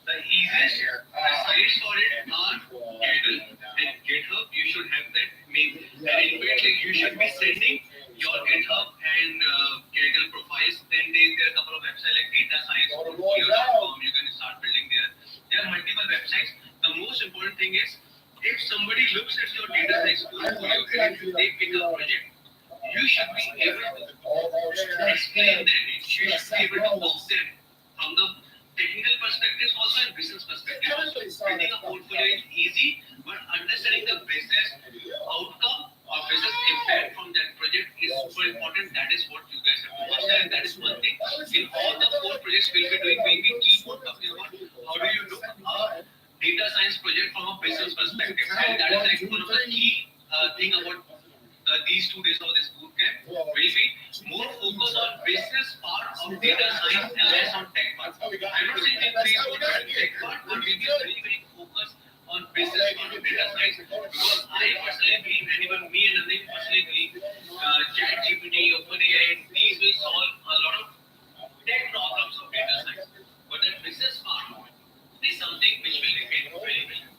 The easiest sites for it are Kaggle and GitHub. You should have that. And in fact, you should be sending your GitHub and Kaggle profiles. Then there are a couple of websites like datascienceportfolio.com. You can start building there. There are multiple websites. The most important thing is if somebody looks at your data science portfolio and if they pick a project, you should be able to explain them. You should be able to box them from the technical perspective, also and business perspective. Building a portfolio is easy, but understanding the business outcome or business impact from that project is super important. That is what you guys have to understand. That is one thing. In all the 4 projects we'll be doing, we'll be keep on talking about how do you do a data science project from a business perspective. And that is like one of the key thing about these 2 days of this bootcamp will be more focus on business part of data science and less on tech part. I'm not saying that we will do tech part, but we will be very, very focused on business part of data science. Because I personally believe, and even me and Anil personally believe, ChatGPT, OpenAI, these will solve a lot of tech problems of data science. But the business part is something which will remain very, very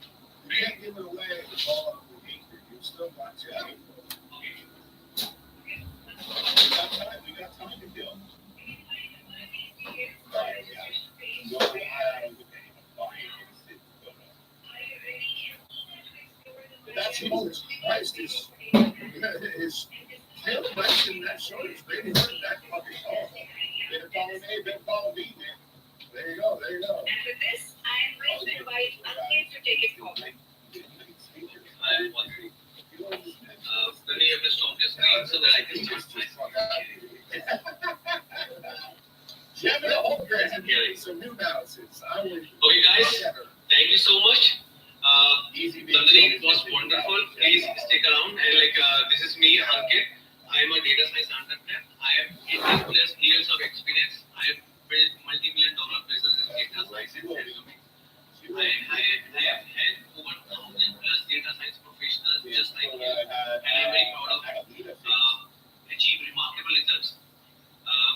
You can't give it away all of the week. You still got to. We got time to kill. That's the most Christ is Caleb mentioned that shortage. They heard that fucking call. They're calling A, they're calling B, man. There you go, there you go. And with this, I am going to invite Ankit to take it forward. I am wondering, when you have to stop your screen so that I can start my Kevin Holmgren some new balances. Okay, guys, thank you so much. Nandini, it was wonderful. Please stick around. And this is me, Ankit. I am a data science entrepreneur. I have 18 plus years of experience. I have built multi-million-dollar businesses in data science and algorithms. I have had over 1,000 plus data science professionals just like you, and I'm very proud of achieve remarkable results.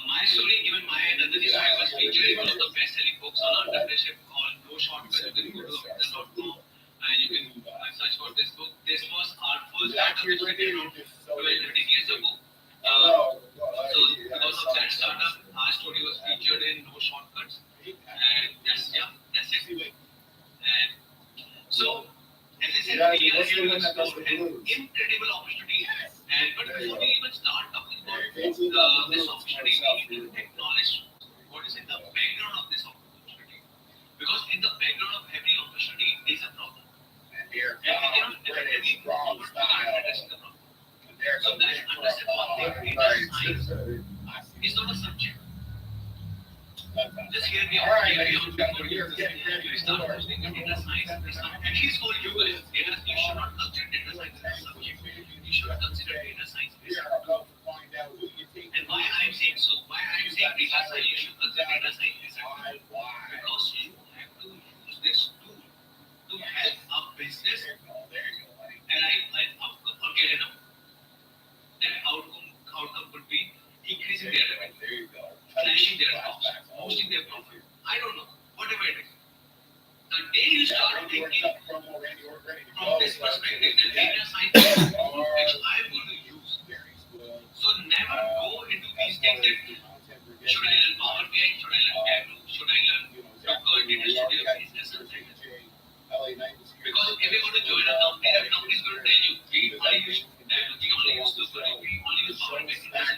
My story, given my Nandini story, was featured in one of the best-selling books on entrepreneurship called No Shortcut. You can go to Amazon.com and you can search for this book. This was our first startup which we did around 12-13 years ago. So because of that startup, our story was featured in No Shortcuts, and that's it. And so, as I said, we are here to explore an incredible opportunity. And but before we even start talking about this opportunity, we need to acknowledge what is in the background of this opportunity. Because in the background of every opportunity, there is a problem. And we cannot effectively forward without addressing the problem. So that's understand one thing. Data science is not a subject. Just hear me out. Hear me out before you start using data science. At least for you guys, you should not consider data science as a subject. You should consider data science as a subject. And why I'm saying so? Why I'm saying data science, you should consider data science as a subject. Because you have to use this tool to help a business. And get it out. That outcome could be increasing their revenue, slashing their costs, boosting their profit. I don't know, whatever it is. The day you start thinking from this perspective, the data science is the tool which I'm going to use. So never go into these things that should I learn Power BI, should I learn Tableau, should I learn Docker, Data Studio, it doesn't make sense. Because if you're going to join a company, that company is going to tell you, we only use Tableau, we only use Docker, we only use Power BI. It doesn't matter.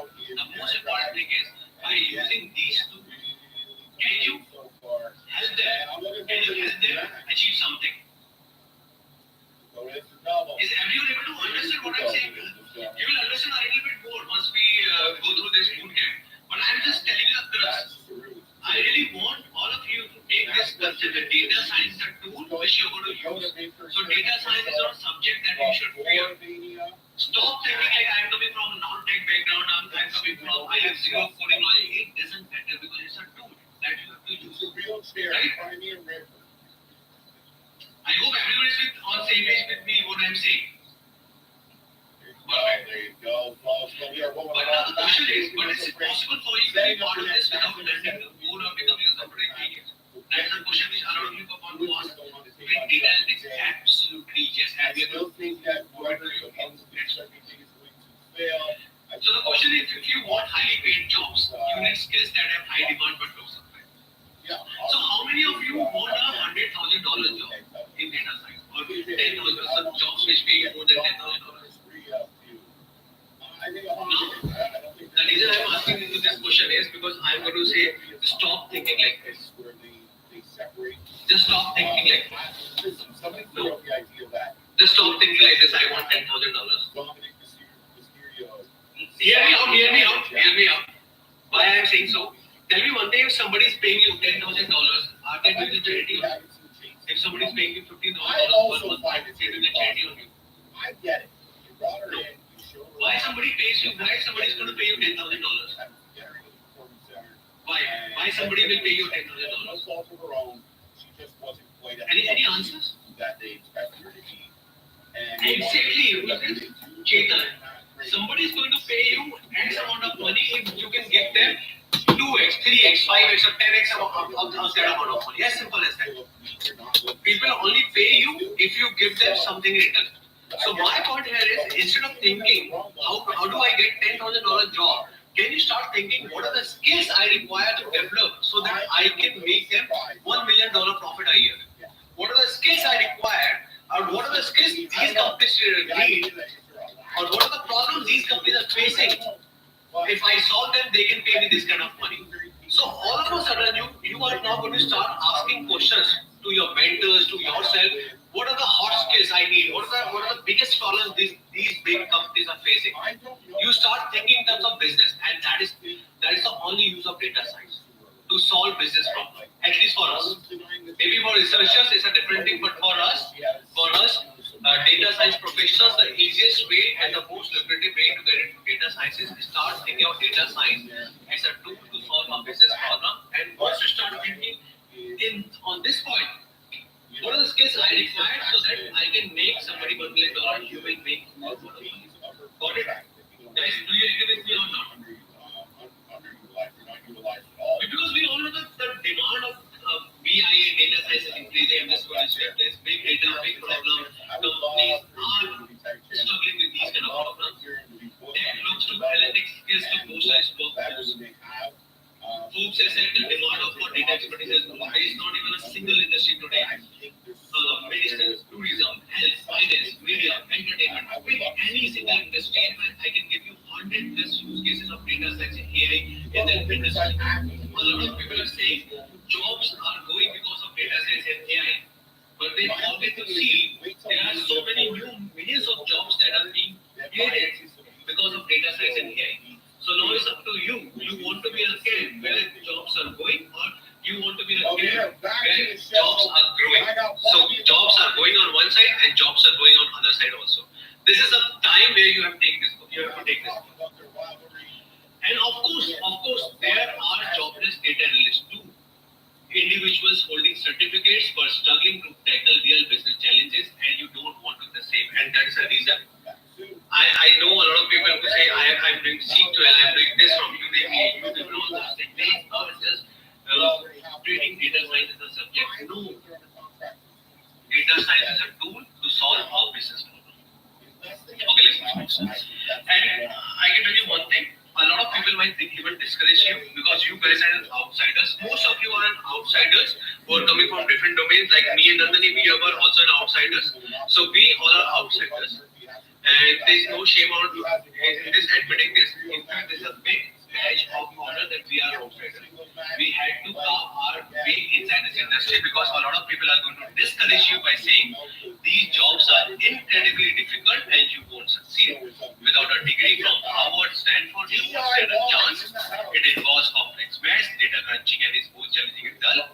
The most important thing is, by using these two, can you help them achieve something? Is everyone able to understand what I'm saying? You will understand a little bit more once we go through this boot camp. But I'm just telling you the crux. I really want all of you to take this concept of data science, the tool which you're going to use. So data science is not a subject that you should fear. Stop thinking like I'm coming from a non-tech background, I'm coming from, I have zero coding knowledge. It doesn't matter because it's a tool that you have to use. Right? I hope everyone is on the same page with me what I'm saying. Perfect. There you go, folks. But now the question is, but is it possible for you to be part of this without learning the code or becoming a software engineer? That's the question which a lot of you want to ask. With data analytics, absolutely yes. And we still think that whoever becomes this, everything is going to fail. So the question is, if you want highly paid jobs, you need skills that have high demand but low supply. Yeah. So how many of you want a $100,000 job in data science or $10,000 jobs which pay more than $10,000? I think The reason I'm asking you this question is because I'm going to say, stop thinking like this. Just stop thinking like this. No. Just stop thinking like this. I want $10,000. Hear me out. Why I'm saying so? Tell me one day if somebody is paying you $10,000, are they doing a charity on you? If somebody is paying you $15,000 per month, are they doing a charity on you? I get it. You brought her in. Why somebody pays you? Why somebody is going to pay you $10,000? Why? Why somebody will pay you $10,000? No fault of her own. She just wasn't quite Any answers? that they expected her to be. Exactly. Chetan, somebody is going to pay you X amount of money if you can give them 2x, 3x, 5x, or 10x of that amount of money. As simple as that. People only pay you if you give them something in return. So my point here is, instead of thinking, how do I get $10,000 job? Can you start thinking, what are the skills I require to develop so that I can make them $1 million profit a year? What are the skills I require or what are the skills these companies need, or what are the problems these companies are facing. If I solve them, they can pay me this kind of money. So all of a sudden, you are now going to start asking questions to your mentors, to yourself. What are the hot skills I need? What are the biggest problems these big companies are facing? You start thinking in terms of business, and that is the only use of data science to solve business problems. At least for us. Maybe for researchers, it's a different thing, but for us, data science professionals, the easiest way and the most lucrative way to get into data science is to start thinking of data science as a tool to solve a business problem. And once you start thinking on this point, what are the skills I require so that I can make somebody $1 million, you will make more money. Got it? Guys, do you agree with me or not? Because we all know that the demand of BI data science is increasing. I'm just going to say there's big data, big problem. Companies are struggling with these kind of problems. Tech looks to analytics skills to process workflows. Folks have said the demand for data expertise is not even a single industry today. Medicine, tourism, health, finance, media, entertainment, pick any single industry and I can give you 100 plus use cases of data science and AI in that industry. A lot of people are saying jobs are going because of data science and AI, but they forget to see there are so many millions of jobs that are being created because of data science and AI. So now it's up to you. You want to be a kid where jobs are going, or you want to be a kid where jobs are growing. So jobs are going on one side and jobs are going on other side also. This is a time where you have to take this. And of course, there are jobless data analysts too. Individuals holding certificates but struggling to tackle real business challenges, and you don't want to do the same. And that is the reason. I know a lot of people who say I'm doing SQL, I'm doing this from Udemy, YouTube, and all those things. They are just treating data science as a subject. No, data science is a tool to solve our business problem. Okay, let's move. And I can tell you one thing. A lot of people might even discourage you because you guys are outsiders. Most of you are outsiders who are coming from different domains. Like me and Nandini, we were also outsiders. So we all are outsiders. And there's no shame in this admitting this. In fact, there's a big badge of honor that we are outsiders. We had to carve our way inside this industry because a lot of people are going to discourage you by saying these jobs are incredibly difficult and you won't succeed. Without a degree from Harvard, Stanford, you won't stand a chance. It involves complex maths, data crunching, and is both challenging and dull.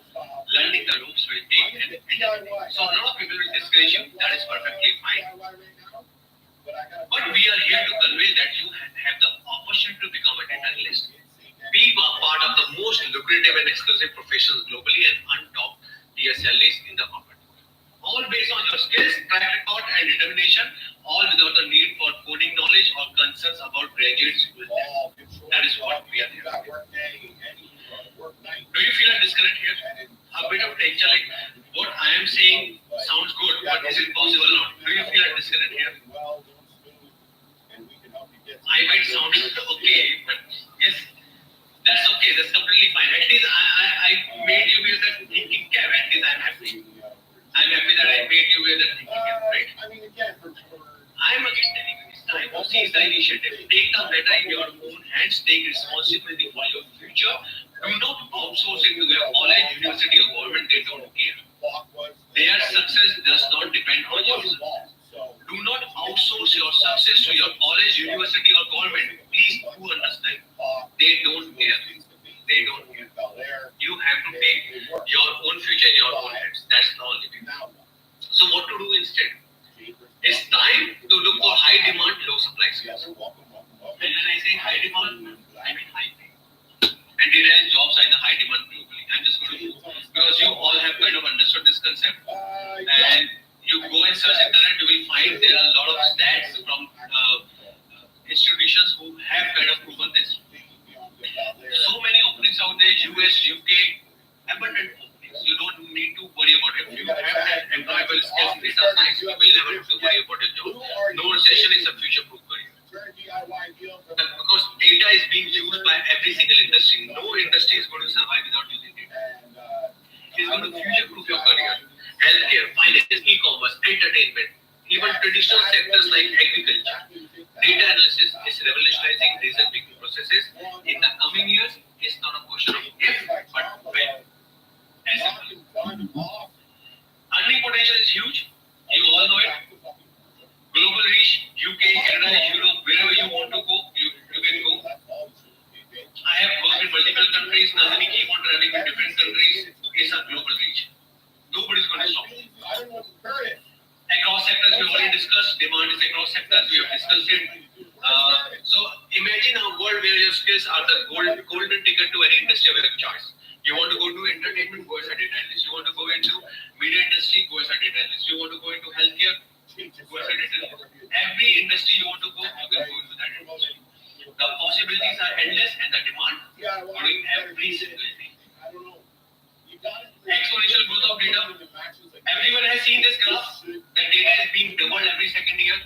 Learning the ropes will take an eternity. So a lot of people will discourage you. That is perfectly fine. But we are here to convey that you have the opportunity to become a data analyst. Be part of the most lucrative and exclusive professions globally and untop tier salaries in the corporate world. All based on your skills, track record, and determination, all without the need for coding knowledge or concerns about graduate school. That is what we are here. Do you feel a disconnect here? A bit of tension, like what I am saying sounds good, but is it possible or not? Do you feel a disconnect here? I might sound okay, but yes, that's okay. That's completely fine. At least I made you with that thinking cap. At least I'm happy. I'm happy that I made you with that thinking cap, right? I'm again telling you, it's time to seize the initiative. Take the matter in your own hands. Take responsibility for your future. Do not outsource it to your college, university, or government. They don't care. Their success does not depend on yours. Do not outsource your success to your college, university, or government. Please do understand. They don't care. They don't care. You have to take your own future in your own hands. That's the only thing. So what to do instead? It's time to look for high demand, low supply skills. And when I say high demand, I mean high pay. And data and jobs are in the high demand globally. I'm just going to, because you all have kind of understood this concept. And you go and search internet, you will find there are a lot of stats from institutions who have kind of proven this. So many openings out there, US, UK, abundant openings. You don't need to worry about it. If you have that employable skills in data science, you will never have to worry about your job. No recession is a future-proof career. Because data is being used by every single industry. No industry is going to survive without using data. It's going to future-proof your career. Healthcare, finance, e-commerce, entertainment, even traditional sectors like agriculture. Data analysis is revolutionizing decision-making processes. In the coming years, it's not a question of if, but when. As simple. Earning potential is huge. You all know it. Global reach, UK, Canada, Europe, wherever you want to go, you can go. I have worked in multiple countries. Nandini keep on traveling in different countries. It's a global reach. Nobody's going to stop. Across sectors, we already discussed. Demand is across sectors. We have discussed it. So imagine a world where your skills are the golden ticket to any industry of your choice. You want to go to entertainment, go as a data analyst. You want to go into media industry, go as a data analyst. You want to go into healthcare, go as a data analyst. Every industry you want to go, you can go into that industry. The possibilities are endless and the demand doing every single thing. Exponential growth of data. Everyone has seen this graph. The data is being doubled every second year.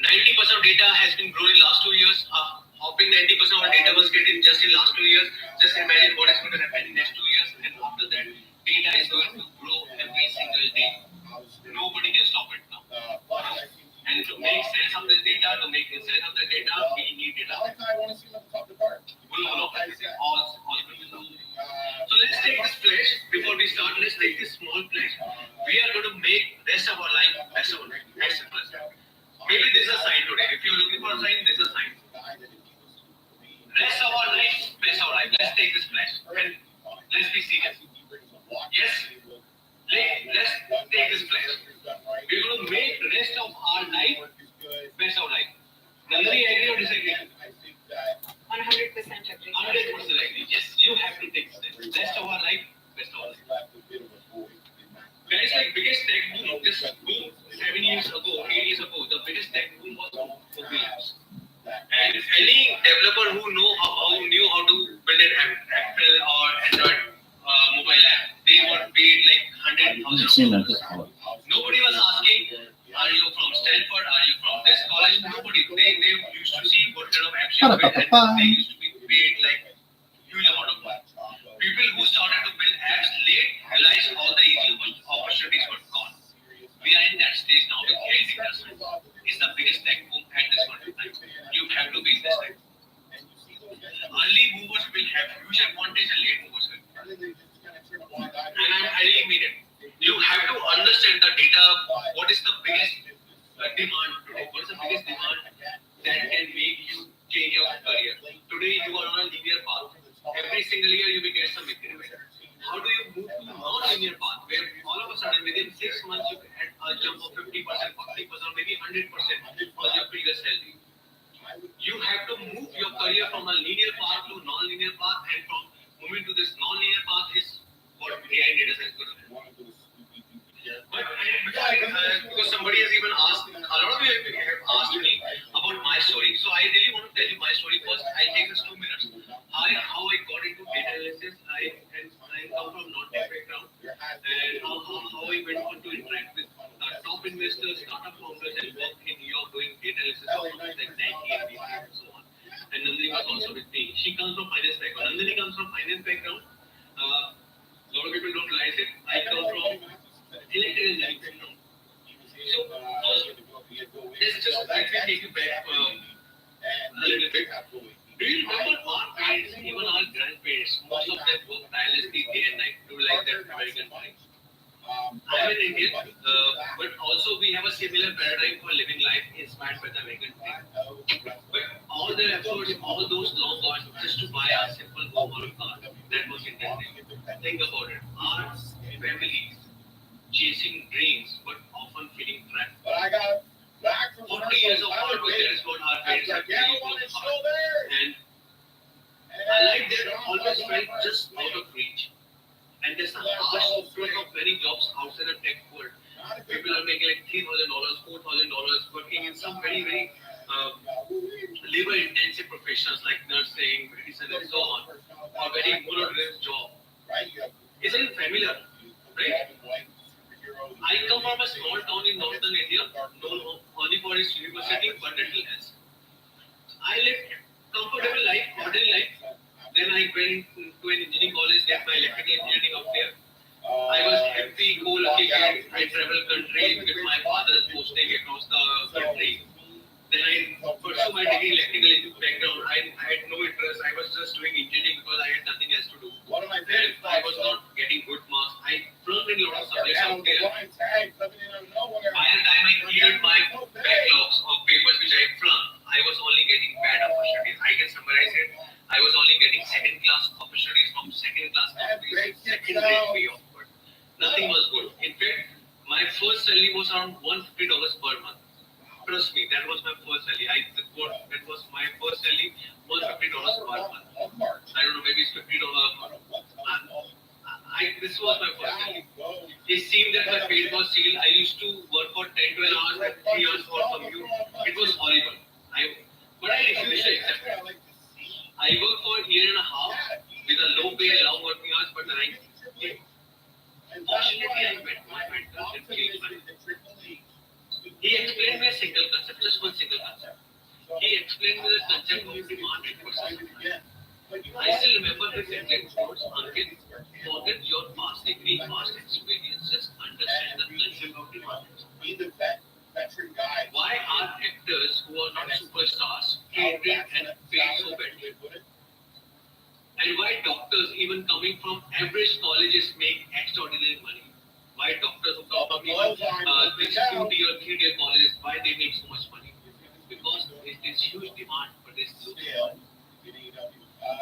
90% of data has been growing last 2 years. Hopping 90% of our data was getting just in last 2 years. Just imagine what is going to happen in next 2 years. And after that, data is going to grow every single day. Nobody can stop it now. And to make sense of this data, to make sense of the data, we need data. All so let's take this pledge. Before we start, let's take this small pledge. We are going to make rest of our life best of our life. As simple as that. Maybe this is a sign today. If you're looking for a sign, this is a sign. Rest of our life, best of our life. Let's take this pledge. And let's be serious. Yes? Let's take this pledge. We're going to make the rest of our life best of life. Nandini, agree or disagree? 100% agree. 100% agree. Yes, you have to take this. Rest of our life, best of our life. Guys, like biggest tech boom, just boom, 7 years ago, 8 years ago, the biggest tech boom was mobile apps. And any developer who knew how to build an Apple or Android mobile app, they were paid like 100,000. Nobody was asking, are you from Stanford? Are you from this college? Nobody. They used to see what kind of apps you build, and they used to be paid like huge amount of money. People who started to build apps late realized all the easy opportunities were gone. We are in that stage now with creating industry. It's the biggest tech boom at this point in time. You have to be in this tech. Early movers will have huge advantage and late movers will. And I really mean it. You have to understand the data. What is the biggest demand today? What is the biggest demand that can make you change your career? Today you are on a linear path. Every single year you will get some increment. How do you move to non-linear path where all of a sudden within 6 months you get a jump of 50%, 40%, or maybe 100% on your previous salary? You have to move your career from a linear path to non-linear path, and from moving to this non-linear path is what AI data science is going to do. But because somebody has even asked, a lot of you have asked me about my story. So I really want to tell you my story first. I'll take this 2 minutes. How I got into data analysis. I come from non-tech background, and how I went on to interact with top investors, startup founders, and work in New York doing data analysis of companies like Nike and BP and so on. And Nandini was also with me. She comes from finance background. Nandini comes from finance background. A lot of people don't realize it. I come from electrical engineering background. So let's just take you back a little bit. Do you remember our parents, even our grandparents, most of them work tirelessly day and night to like that American life? I'm an Indian, but also we have a similar paradigm for living life inspired by the American dream. But all their efforts, all those long gone just to buy a simple home or a car, that was Indian dream. Think about it. Our families chasing dreams, but often feeling trapped. But I got back from 40 years of hard work, that is what our parents have really worked hard. And I like that always felt just out of reach. And there's a harsh truth of many jobs outside the tech world. People are making like $3,000, $4,000, working in some very, very labor-intensive professions like nursing, medicine, and so on, or very monotonous job. Isn't it familiar? Right? I come from a small town in northern India, known only for its university, but little else. I lived comfortable life, ordinary life. Then I went to an engineering college, get my electrical engineering up there. I was happy-go-lucky kid. I travel country with my father posting across the country. Then I pursued my degree electrical background. I had no interest. I was just doing engineering because I had nothing else to do. One of my And favorite I was not getting good marks. I flunked in a lot of subjects out there. By the time I cleared my backlogs of papers which I flunked, I was only getting bad opportunities. I can summarize it. I was only getting second-class opportunities from second-class companies, second-grade pay offer. Nothing was good. In fact, my first salary was around $150 per month. Trust me, that was my first salary. That was my first salary, $150 per month. I don't know, maybe it's $50 a month. This was my first salary. It seemed that my pay was sealed. I used to work for 10-12 hours and 3 hours for commute. It was horrible. But I refused to accept it. I worked for a year and a half with a low pay and long working hours, but then I quit. Fortunately, I met my mentor in Philippines. He explained me a single concept, just one single concept. He explained me the concept of demand and supply. I still remember his exact words, Ankit, forget your past degree, past experience, just understand the concept of demand and supply. Why are actors who are not superstars treated and paid so badly? And why doctors, even coming from average colleges, make extraordinary money? Why doctors who come from even these 2-tier, 3-tier colleges, why they make so much money? Because there is huge demand for this look.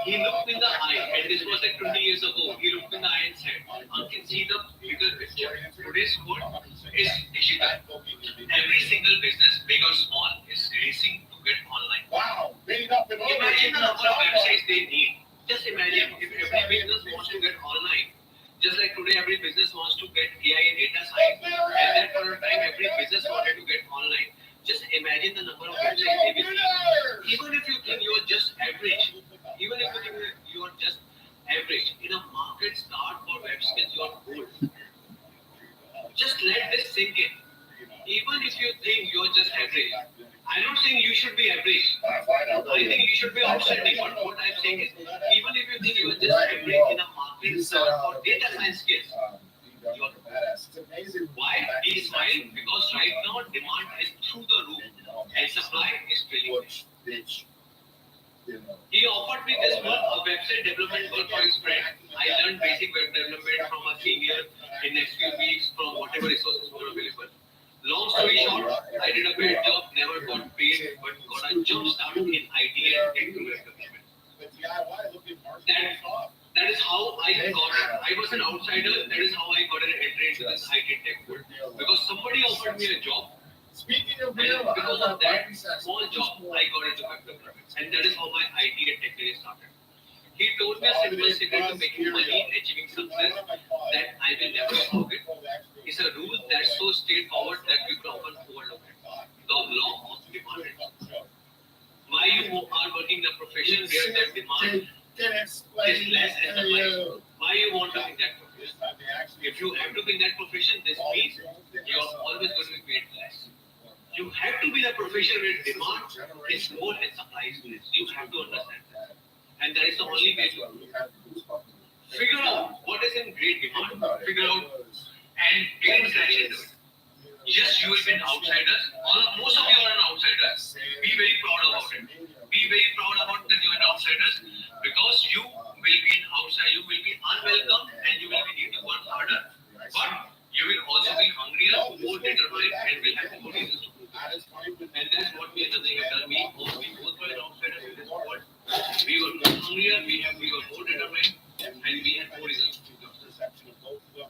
He looked in the eye, and this was like 20 years ago. He looked in the eye and said, Ankit, see the bigger picture. Today's world is digital. Every single business, big or small, is racing to get online. Imagine the number of websites they need. Just imagine if every business wants to get online. Just like today, every business wants to get AI and data science, and then for a time, every business wanted to get online. Just imagine the number of websites they will need. Even if you think you are just average, in a market start for web skills, you are gold. Just let this sink in. Even if you think you are just average, I'm not saying you should be average. I think you should be outstanding. But what I'm saying is, even if you think you are just average in a market start for data science skills, you are gold. Why? He smiled because right now demand is through the roof and supply is trailing. He offered me this work, a website development work for his friend. I learned basic web development from a senior in next few weeks from whatever resources were available. Long story short, I did a bad job, never got paid, but got a jump start in IT and tech development. That is how I got it. I was an outsider. That is how I got an entry into this IT tech world. Because somebody offered me a job. And because of that small job, I got into web development. And that is how my IT and tech career started. He told me a simple secret to making money and achieving success that I will never forget. It's a rule that's so straightforward that people often overlook it. The law of demand and supply. Why you are working in a profession where the demand is less and supply is more? Why you want to be in that profession? If you have to be in that profession, this means you are always going to be paid less. You have to be in a profession where demand is more and supply is less. You have to understand that. And that is the only way to figure out what is in great demand, figure out and get inside into it. Yes, you will be an outsiders. Most of you are an outsiders. Be very proud about it. Be very proud about that you are an outsiders because you will be an outsider. You will be unwelcome and you will be need to work harder. But you will also be hungrier, more determined, and will have more reasons to do it. And that's what we as a thing have done. We both were outsiders in this world. We were more hungrier, we were more determined, and we had more reasons to do it.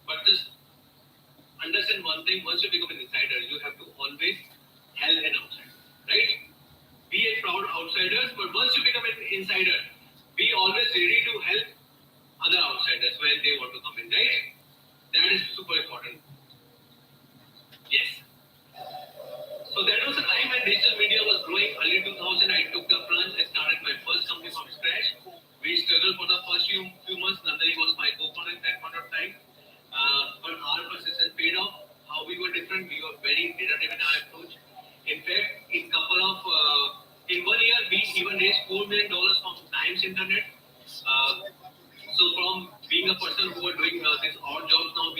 But just understand one thing, once you become an insider, you have to always help an outsider, right? Be a proud outsiders, but once you become an insider, be always ready to help other outsiders when they want to come in, right? That is super important. Yes. So that was a time when digital media was growing. Early 2000, I took the plunge and started my first company from scratch. We struggled for the first few months. Nandini was my co-founder at that point of time. But our persistence paid off. How we were different, we were very data-driven in our approach. In fact, in 1 year, we even raised $4 million from Times Internet. So from being a person who was doing this odd jobs, now we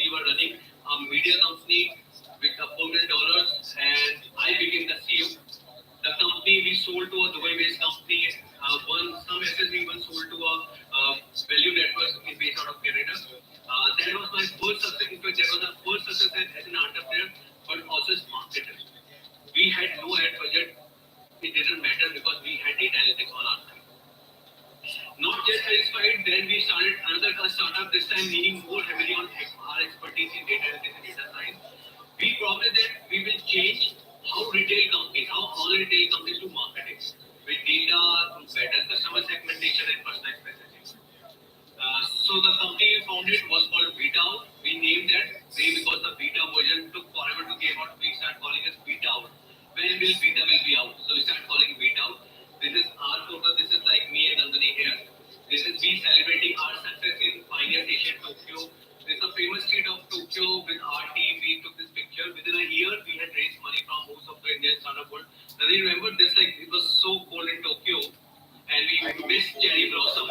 sold to a Dubai-based company. Some assets we even sold to a value network based out of Canada. That was my first success. In fact, that was the first success as an entrepreneur, but also as marketer. We had no ad budget. It didn't matter because we had data analytics on our side. Not just satisfied, then we started another startup, this time leaning more heavily on our expertise in data analytics and data science. We promised that we will change how all retail companies do marketing with data through better customer segmentation and personalized messaging. So the company we founded was called Beatout. We named that because the beta version took forever to come out. We started calling it Beatout. When will beta be out? So we started calling Beatout. This is our photo. This is like me and Nandini here. This is me celebrating our success in Pioneer Station, Tokyo. This is a famous street of Tokyo with our team. We took this picture. Within a year, we had raised money from most of the Indian startup world. Now, you remember this? Like it was so cold in Tokyo, and we missed cherry blossom.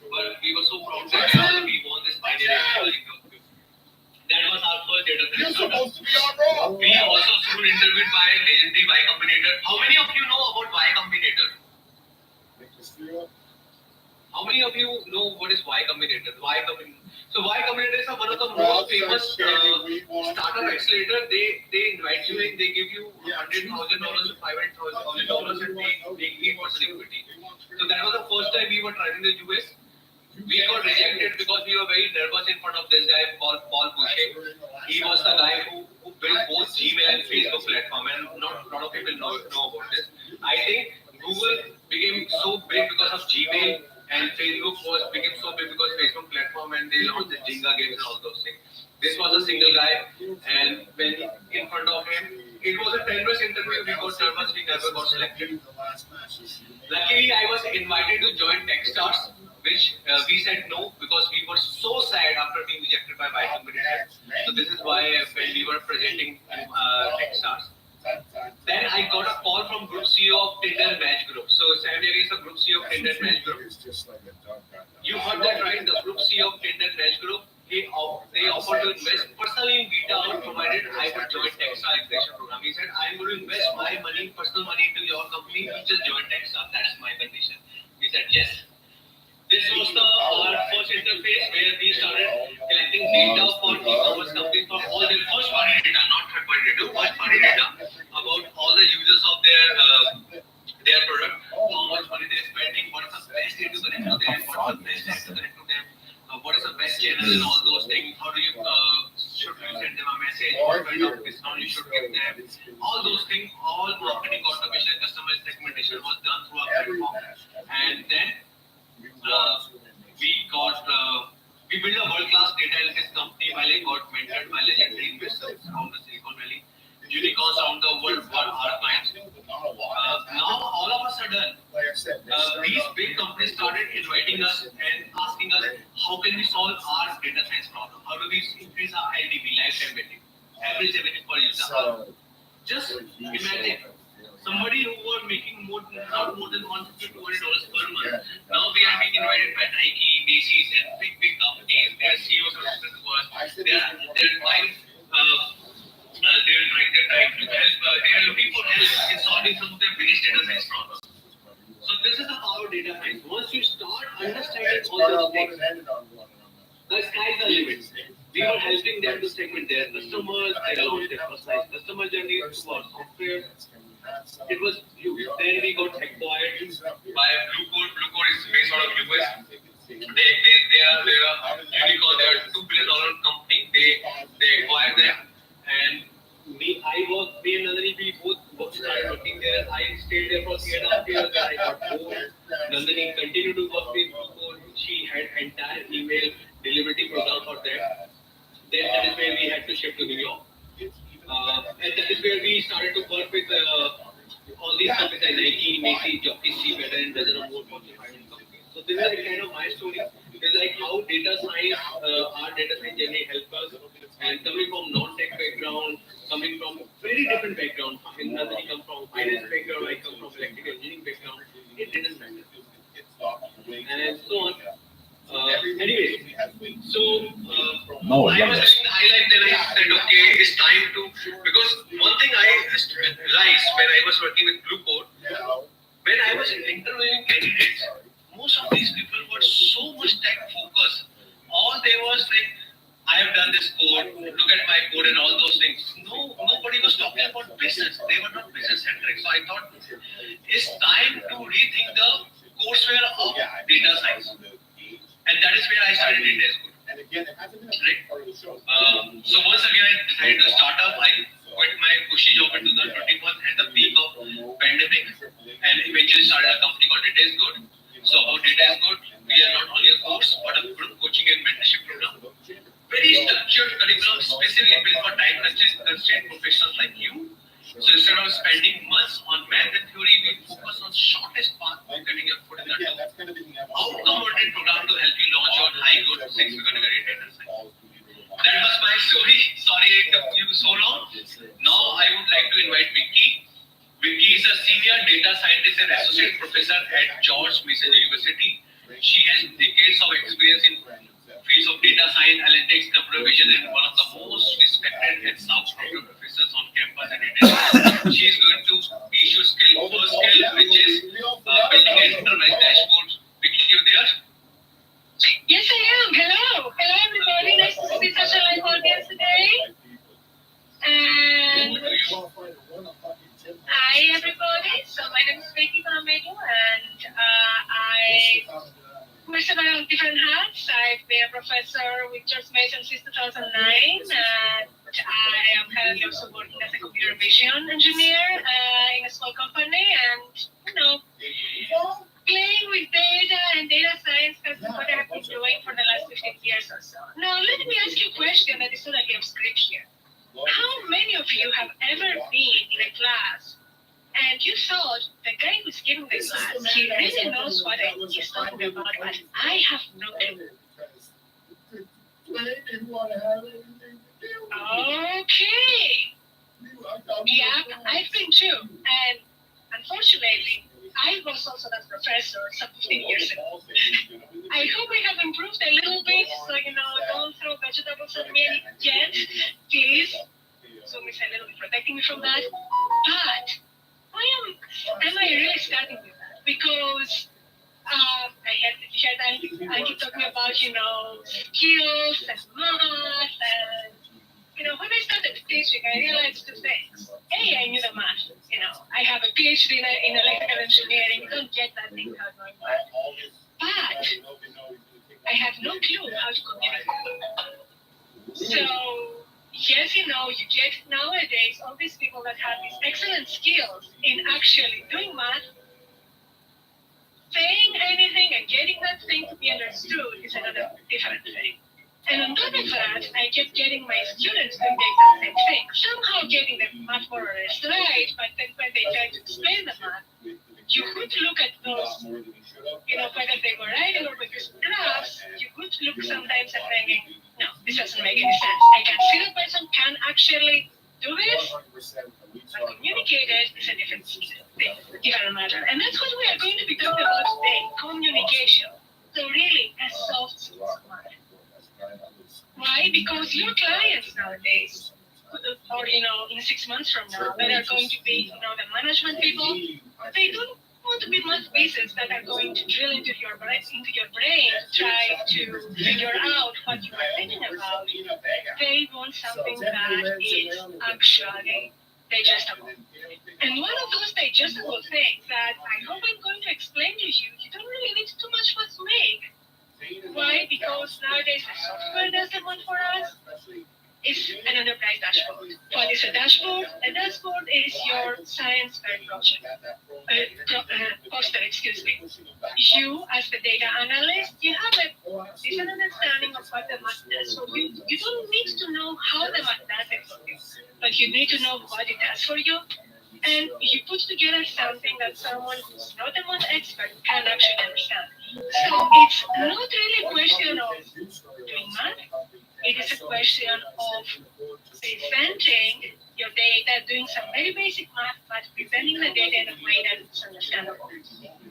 But we were so proud that we won this Pioneer Station in Tokyo. That was our first data science. You're supposed to be on roll. We also soon interviewed by legendary Y Combinator. How many of you know about Y Combinator? How many of you know what is Y Combinator? So Y Combinator is one of the most famous startup accelerator. They invite you in, they give you $100,000 to $500,000 and take 8% equity. So that was the first time we were trying in the US. We got rejected because we were very nervous in front of this guy called Paul Boucher. He was the guy who built both Gmail and Facebook platform, and not a lot of people know about this. I think Google became so big because of Gmail, and Facebook became so big because Facebook platform, and they launched the Jenga games and all those things. This was a single guy, and when in front of him, it was a 10-minute interview. We got nervous, we never got selected. Luckily, I was invited to join Techstars, which we said no because we were so sad after being rejected by Y Combinator. So this is why when we were presenting Techstars. Then I got a call from Group CEO of Tinder Match Group. So Sam Yagi is a Group CEO of Tinder Match Group. You heard that right? The Group CEO of Tinder Match Group. They offered to invest personally in Beatout provided I would join Techstars Acceleration Program. He said, I'm going to invest my money, personal money into your company. You just join Techstars. That's my condition. He said, yes. This was our first interface where we started collecting data for e-commerce companies for all their first-party data, not third-party data, first-party data about all the users of their product, how much money they're spending, what is the best way to connect to them, what is the best time to connect to them, what is the best channel and all those things, how do you should you send them a message, what kind of discount you should give them, all those things, all marketing automation, customer segmentation was done through our platform, and then we built a world-class data analytics company while I got mentored by legendary investors from the Silicon Valley. Unicorns around the world were our clients. Now, all of a sudden, these big companies started inviting us and asking us, how can we solve our data science problem? How do we increase our LTV, lifetime value, average revenue per user? Just imagine. Somebody who was making not more than $150 to $200 per month. Now we are being invited by Nike, Macy's, and big companies. Their CEOs are listening to us. They're trying to help. They are looking for help in solving some of their biggest data science problems. So this is the power of data science. Once you start understanding all those things, the sky's the limit. We were helping them to segment their customers. They launched their personalized customer journey through our software. It was huge. Then we got acquired by Bluecode. Bluecode is based out of US. They are unicorn. They are $2 billion company. They acquired them, and me and Nandini, we both started working there. I stayed there for 3.5 years. Then I got bored. Nandini continued to work with Bluecode. She had entire email delivery program for that. Then that is where we had to shift to New York. And that is where we started to work with all these companies like Nike, Macy's, Jockey, Better, and dozen or more Fortune 500 companies. So this is like kind of my story. It's like how data science, our data science journey helped us. And coming from non-tech background, coming from very different background. Nandini comes from finance background, I come from electrical engineering background. It didn't matter. And so on. Anyway, so I was seeing the highlight, then I said, okay, it's time to, because one thing I realized when I was working with Bluecode, when I was interviewing candidates, most of these people were so much tech focused. All they was like, I have done this code, look at my code and all those things. No, nobody was talking about business. They were not business centric. So I thought it's time to rethink the courseware of data science. And that is where I started in Data School. And again, it hasn't been a Right. part of the show. So once again, I decided to start up. I quit my cushy job in 2021 at the peak of pandemic, and eventually started a company called Data is Good. So about Data is Good, we are not only a course, but a group coaching and mentorship program. Very structured curriculum, specifically built for time-constrained professionals like you. So instead of spending months on math and theory, we focus on shortest path to getting your foot in the door. That's going to be the Outcome-oriented program to help you launch your high-growth six-figure degree data science. That was my story. Sorry it took you so long. Now I would like to invite Vicky. Vicky is a senior data scientist and associate professor at George Mason University. She has decades of experience in fields of data science, analytics, computer vision, and one of the most respected and sought-after professors on campus and India. She is going to issue first skill, which is building an enterprise dashboard. Vicky, you there? Yes, I am. Hello. Hello, everybody. Nice to see such a live audience today. And hi, everybody. So my name is Vicky Palmedo, and I wear several different hats. I've been a professor with George Mason since 2009, and I am currently also working as a computer vision engineer in a small company, and playing with data and data science has been what I have been doing for the last 15 years or so. Now, let me ask you a question that is totally off script here. How many of you have ever been in a class and you thought the guy who's giving the class, he really knows what he's talking about, but I have no clue? Okay. Yeah, I've been too. And unfortunately, I was also that professor some 15 years ago. I hope I have improved a little bit, so don't throw vegetables at me yet, please. Zoom is a little bit protecting me from that. But why am I really starting with that? Because I keep talking about skills and math, and when I started teaching, I realized two things. A, I knew the math. I have a PhD in electrical engineering. Don't get that thing out of my mind. But I had no clue how to communicate. So, yes, you get nowadays all these people that have these excellent skills in actually doing math, saying anything and getting that thing to be understood is another different thing. And on top of that, I kept getting my students doing the exact same thing, somehow getting the math more or less right, but then when they try to explain the math, you could look at those, whether they were writing or with these graphs, you could look sometimes at thinking, no, this doesn't make any sense. I can see the person can actually do this, but communicate it is a different matter. And that's what we are going to be talking about today, communication. So really, a soft skills matter. Why? Because your clients nowadays, or in 6 months from now, that are going to be the management people, they don't want to be math pieces that are going to drill into your brain, try to figure out what you are thinking about. They want something that is actually digestible. And one of those digestible things that I hope I'm going to explain to you, you don't really need too much math to make. Why? Because nowadays the software does the one for us. It's an enterprise dashboard. What is a dashboard? A dashboard is your science fair project. Poster, excuse me. You, as the data analyst, you have a decent understanding of what the math does. So you don't need to know how the math does it for you, but you need to know what it does for you. And you put together something that someone who's not a math expert can actually understand. So it's not really a question of doing math. It is a question of presenting your data, doing some very basic math, but presenting the data in a way that is understandable.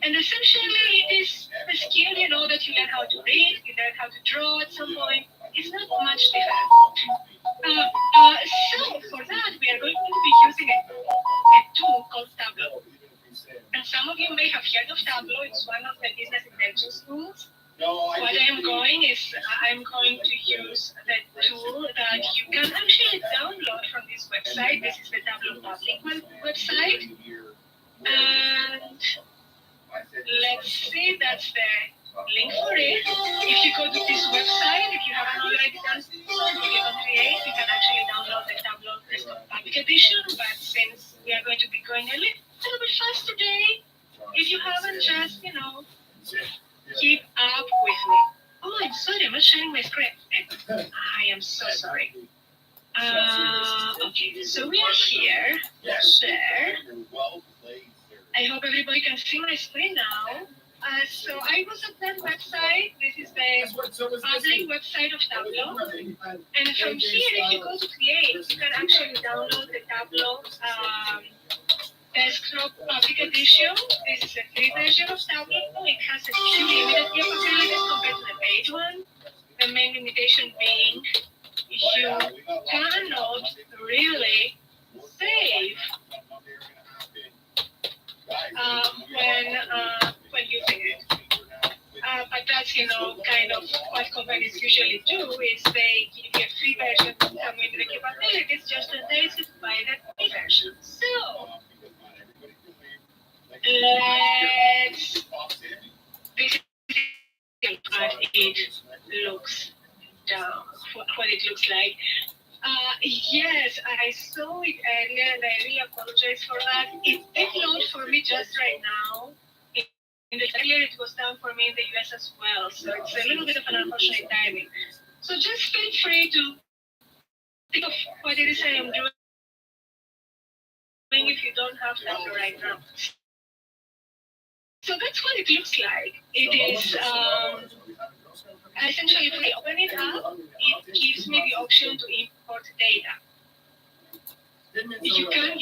And essentially, it is a skill, that you learn how to read, you learn how to draw at some point. It's not much different. So for that, we are going to be using a tool called Tableau. And some of you may have heard of Tableau. It's one of the business intelligence tools. No, What I'm going to use the tool that you can actually download from this website. This is the Tableau public website. And let's see, that's the link for it. If you go to this website, if you haven't already done so, click on Create, you can actually download the Tableau Desktop Public Edition. But since we are going to be going a little bit fast today, if you haven't, just, keep up with me. Oh, I'm sorry, I'm not sharing my screen. I am so sorry. Okay, so we are here. Yes. There. Well played, sir. I hope everybody can see my screen now. So I was at that website. This is the public website of Tableau. And from here, if you go to Create, you can actually download the Tableau Desktop Public Edition. This is a free version of Tableau. It has a few limited capabilities compared to the paid one. The main limitation being you cannot really save when using it. But that's kind of what companies usually do is they give you a free version with the capabilities just to replace it by the free version. So let's this is what it looks down, what it looks like. Yes, I saw it earlier and I really apologize for that. It did load for me just right now. In the earlier it was down for me in the US as well, so it's a little bit of an unfortunate timing. So just feel free to think of what it is I am doing if you don't have that right now. So that's what it looks like. It is essentially, if we open it up, it gives me the option to import data. You can